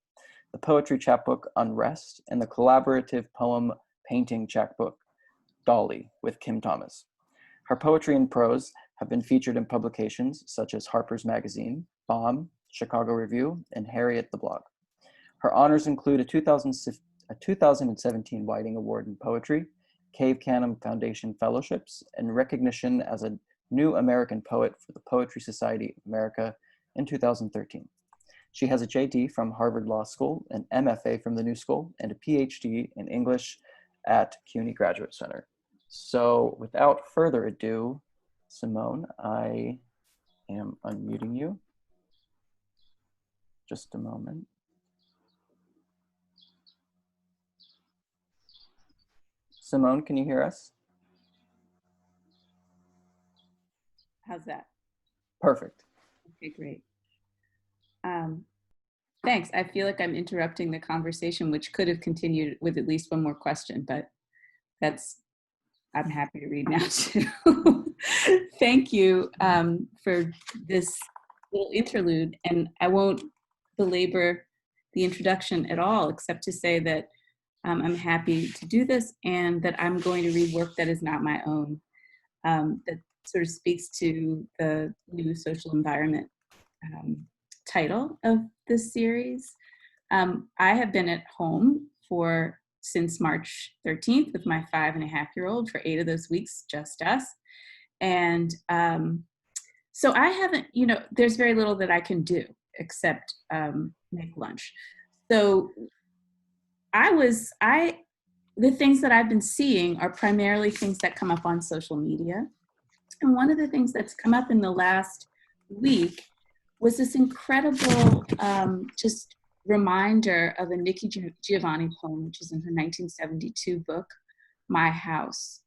the poetry chapbook Unrest, and the collaborative poem painting chapbook Dolly with Kim Thomas. Her poetry and prose have been featured in publications such as Harper's Magazine, Bomb, Chicago Review, and Harriet the Blog. Her honors include a 2017 Whiting Award in Poetry, Cave Canem Foundation Fellowships, and recognition as a New American Poet for the Poetry Society of America in 2013. She has a JD from Harvard Law School, an MFA from the New School, and a PhD in English at CUNY Graduate Center. So without further ado, Simone, I am unmuting you. Just a moment. Simone, can you hear us? How's that? Perfect. Okay, great. Thanks. I feel like I'm interrupting the conversation, which could have continued with at least one more question, but I'm happy to read now too. Thank you for this little interlude, and I won't belabor the introduction at all, except to say that I'm happy to do this, and that I'm going to read work that is not my own, that sort of speaks to the new social environment title of this series. I have been at home since March 13th with my 5.5-year-old for 8 of those weeks, just us. And so I haven't, there's very little that I can do except make lunch. So the things that I've been seeing are primarily things that come up on social media. And one of the things that's come up in the last week was this incredible just reminder of a Nikki Giovanni poem, which is in her 1972 book, My House.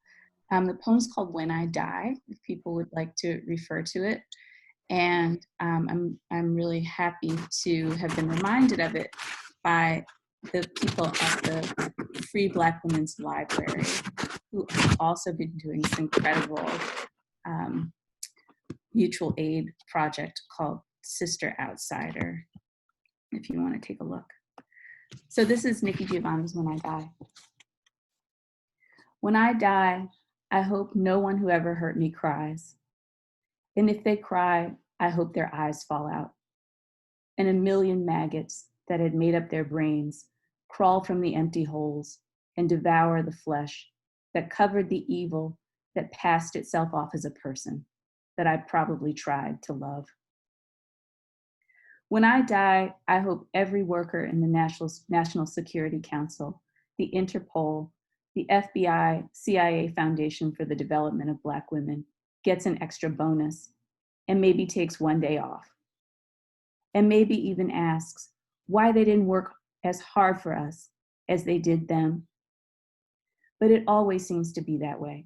The poem's called When I Die, if people would like to refer to it. And I'm really happy to have been reminded of it by the people at the Free Black Women's Library, who have also been doing this incredible mutual aid project called Sister Outsider, if you want to take a look. So this is Nikki Giovanni's When I Die. When I die, I hope no one who ever hurt me cries. And if they cry, I hope their eyes fall out. And a million maggots that had made up their brains crawl from the empty holes and devour the flesh that covered the evil that passed itself off as a person that I probably tried to love. When I die, I hope every worker in the National Security Council, the Interpol, the FBI, CIA Foundation for the Development of Black Women gets an extra bonus and maybe takes one day off. And maybe even asks why they didn't work as hard for us as they did them. But it always seems to be that way.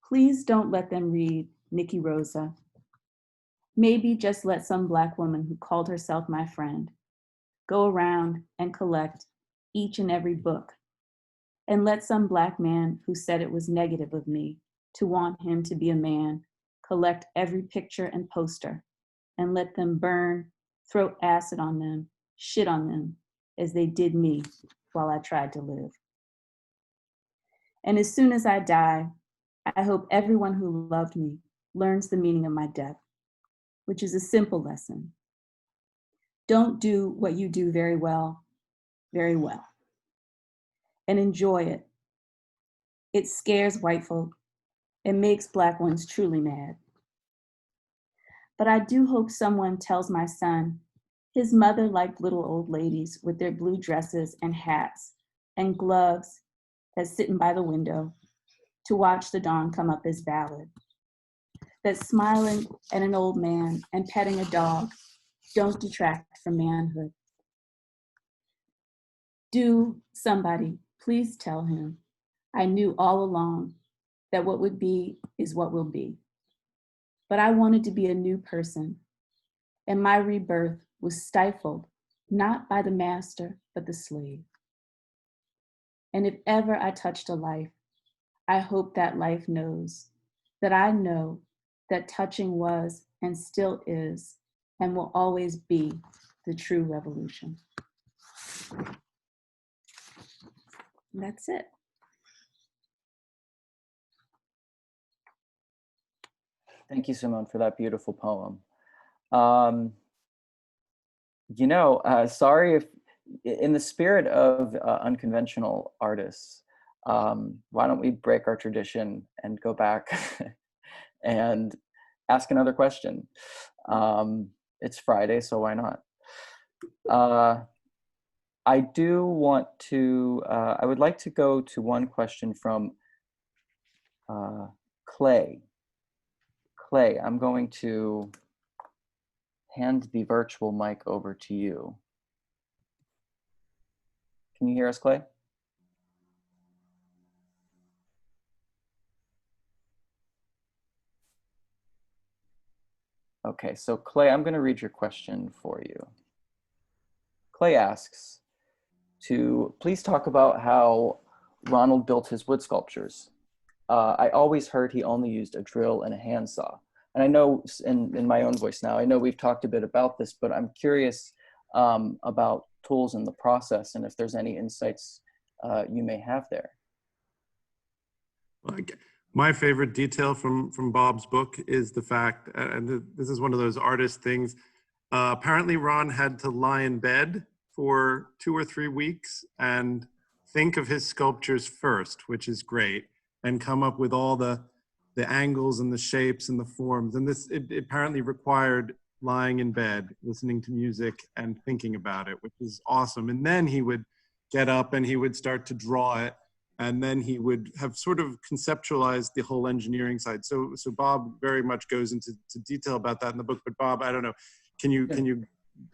Please don't let them read Nikki Rosa. Maybe just let some Black woman who called herself my friend go around and collect each and every book. And let some Black man who said it was negative of me to want him to be a man collect every picture and poster and let them burn, throw acid on them, shit on them as they did me while I tried to live. And as soon as I die, I hope everyone who loved me learns the meaning of my death, which is a simple lesson. Don't do what you do very well, and enjoy it. It scares white folk and makes Black ones truly mad. But I do hope someone tells my son his mother liked little old ladies with their blue dresses and hats and gloves as sitting by the window to watch the dawn come up as valid. That smiling at an old man and petting a dog don't detract from manhood. Do somebody please tell him I knew all along that what would be is what will be. But I wanted to be a new person, and my rebirth was stifled, not by the master, but the slave. And if ever I touched a life, I hope that life knows that I know that touching was and still is and will always be the true revolution. And that's it. Thank you, Simone, for that beautiful poem. Sorry if, in the spirit of unconventional artists, why don't we break our tradition and go back and ask another question? It's Friday, so why not? I do want to, I would like to go to one question from Clay. Clay, I'm going to hand the virtual mic over to you. Can you hear us, Clay? Okay, so Clay, I'm going to read your question for you. Clay asks to please talk about how Ronald built his wood sculptures. I always heard he only used a drill and a handsaw. And I know in my own voice now, I know we've talked a bit about this, but I'm curious about tools in the process and if there's any insights you may have there. My favorite detail from Bob's book is the fact, and this is one of those artist things, apparently Ron had to lie in bed for 2 or 3 weeks and think of his sculptures first, which is great, and come up with all the angles and the shapes and the forms. And this, it apparently required lying in bed, listening to music and thinking about it, which is awesome. And then he would get up and he would start to draw it. And then he would have sort of conceptualized the whole engineering side. So Bob very much goes into detail about that in the book. But Bob, I don't know, can you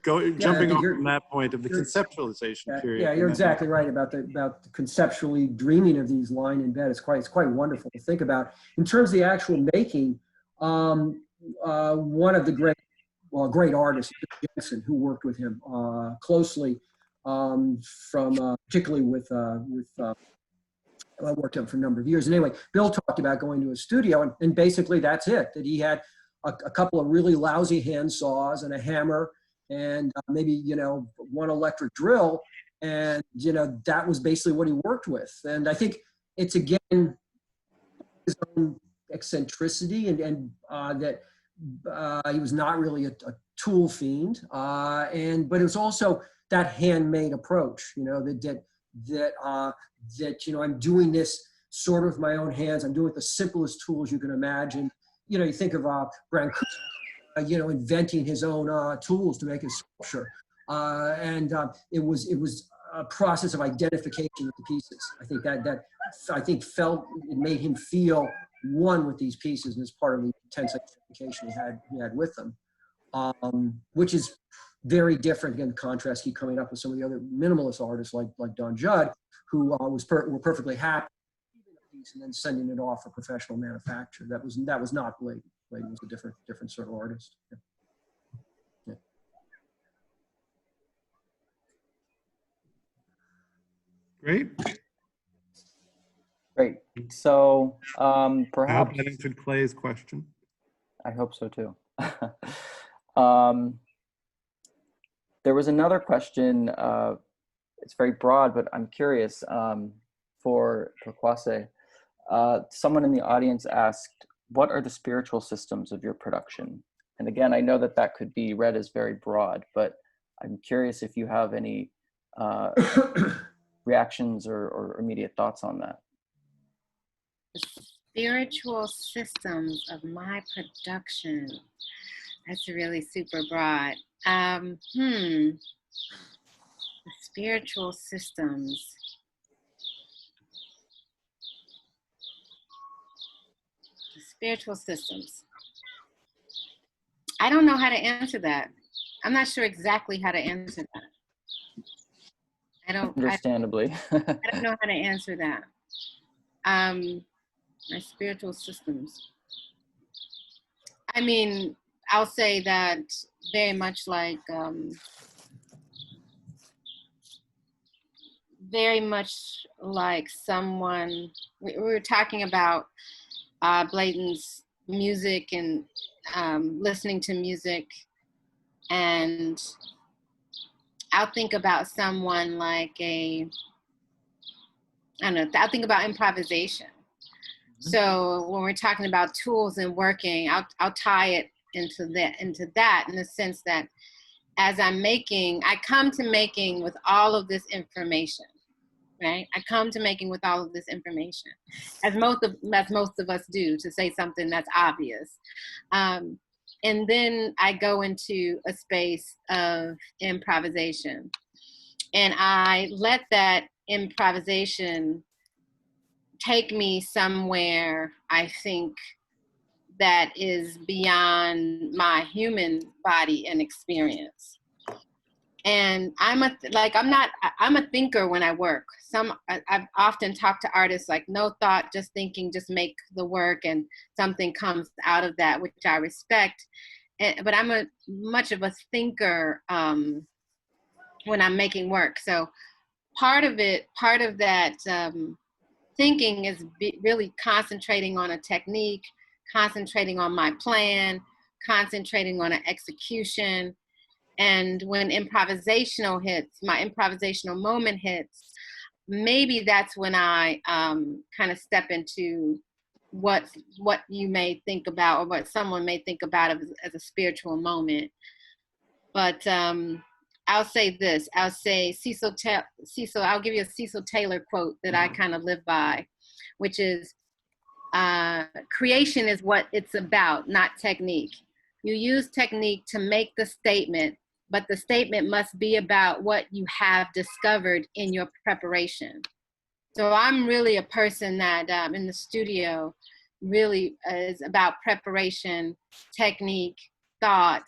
go jumping off from that point of the conceptualization period? Yeah, you're exactly right about the conceptually dreaming of these lying in bed. It's quite wonderful to think about. In terms of the actual making, one of the great artists, Dyson, who worked with him closely, particularly with I worked with him for a number of years. And anyway, Bill talked about going to a studio, and basically that's it. That he had a couple of really lousy hand saws and a hammer, and maybe one electric drill, and that was basically what he worked with. And I think it's again his own eccentricity, and that he was not really a tool fiend, but it was also that handmade approach. That I'm doing this sort of with my own hands. I'm doing it with the simplest tools you can imagine. You think of Brancusi, inventing his own tools to make his sculpture, and it was a process of identification with the pieces. I think that it made him feel one with these pieces, and it's part of the intense identification he had with them, which is very different. Again, the contrast keep coming up with some of the other minimalist artists like Don Judd, who were perfectly happy and then sending it off for professional manufacture. That was not Bladen. Bladen was a different sort of artist. Yeah. Great. So perhaps that answered Clay's question. I hope so too. There was another question. It's very broad, but I'm curious for Torkwase. Someone in the audience asked, what are the spiritual systems of your production? And again, I know that could be read as very broad, but I'm curious if you have any reactions or immediate thoughts on that. The spiritual systems of my production. That's really super broad. The spiritual systems. The spiritual systems. I don't know how to answer that. I'm not sure exactly how to answer that. Understandably. I don't know how to answer that. My spiritual systems. I mean, I'll say that very much like someone, we were talking about Bladen's music and listening to music, and I'll think about someone like I'll think about improvisation. So when we're talking about tools and working, I'll tie it into that in the sense that as I'm making, I come to making with all of this information, right? I come to making with all of this information, as most of us do, to say something that's obvious. And then I go into a space of improvisation, and I let that improvisation take me somewhere, I think, that is beyond my human body and experience. And I'm a thinker when I work. I've often talked to artists like, no thought, just thinking, just make the work, and something comes out of that, which I respect. But I'm much of a thinker when I'm making work. So part of that thinking is really concentrating on a technique, concentrating on my plan, concentrating on an execution. And when improvisational hits, my improvisational moment hits, maybe that's when I kind of step into what you may think about, or what someone may think about as a spiritual moment. But I'll say this. I'll say Cecil. I'll give you a Cecil Taylor quote that I kind of live by, which is, creation is what it's about, not technique. You use technique to make the statement, but the statement must be about what you have discovered in your preparation. So I'm really a person that in the studio really is about preparation, technique, thought,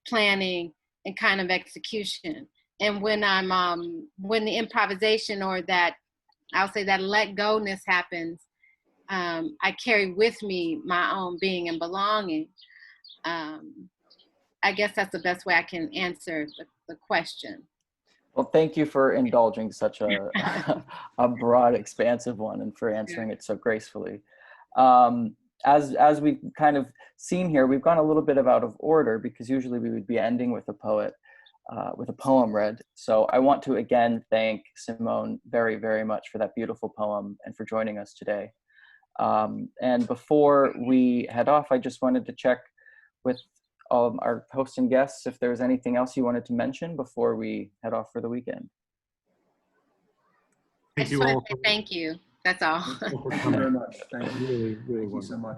planning, and kind of execution. And when I'm when the improvisation or that, I'll say that let go-ness happens, I carry with me my own being and belonging. I guess that's the best way I can answer the question. Well, thank you for indulging such a, a broad, expansive one, and for answering it so gracefully. As we've kind of seen here, we've gone a little bit out of order because usually we would be ending with a poem read. So I want to again thank Simone very, very much for that beautiful poem and for joining us today. And before we head off, I just wanted to check with our hosts and guests if there was anything else you wanted to mention before we head off for the weekend. Thank you all. Thank you. That's all. Thank you very much. Thank you. Really, really Thank you so much.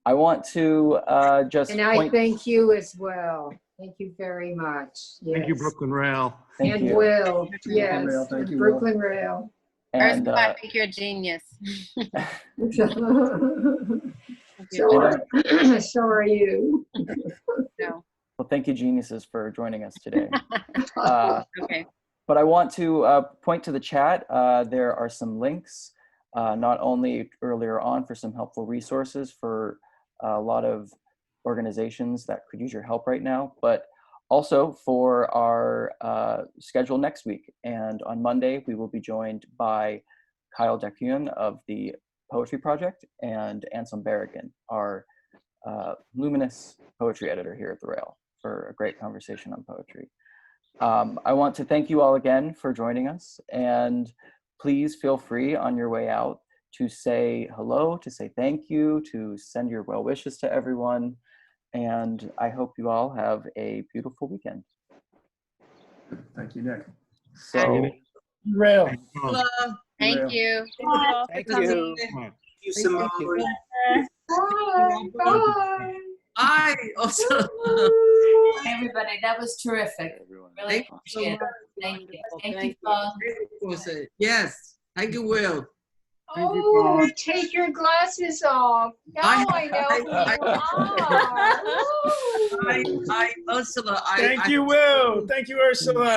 I want to just And I thank you as well. Thank you very much. Yes. Thank you, Brooklyn Rail. Thank And you. Will, yes, Rail. Thank and you, Will. Brooklyn Rail. And Ursula, I think you're a genius. So are you. No. well, thank you, geniuses, for joining us today. Okay. But I want to point to the chat. There are some links, not only earlier on for some helpful resources for a lot of organizations that could use your help right now, but also for our schedule next week. And on Monday, we will be joined by Kyle Dekyun of the Poetry Project and Anselm Berrigan, our luminous poetry editor here at The Rail, for a great conversation on poetry. I want to thank you all again for joining us, and please feel free on your way out to say hello, to say thank you, to send your well wishes to everyone. And I hope you all have a beautiful weekend. Thank you, Nick. So, Rail. Thank you. thank you. Thank you, Simone. Bye, bye. I also. Hey, everybody, that was terrific. Really Thank you so appreciate it. much. Thank you. Thank Thank you, you. Paul. Yes, thank you, Will. Thank you, Oh, Paul. take your glasses off. Now I know who you are. Ursula, Thank you, Will. Thank you, Ursula.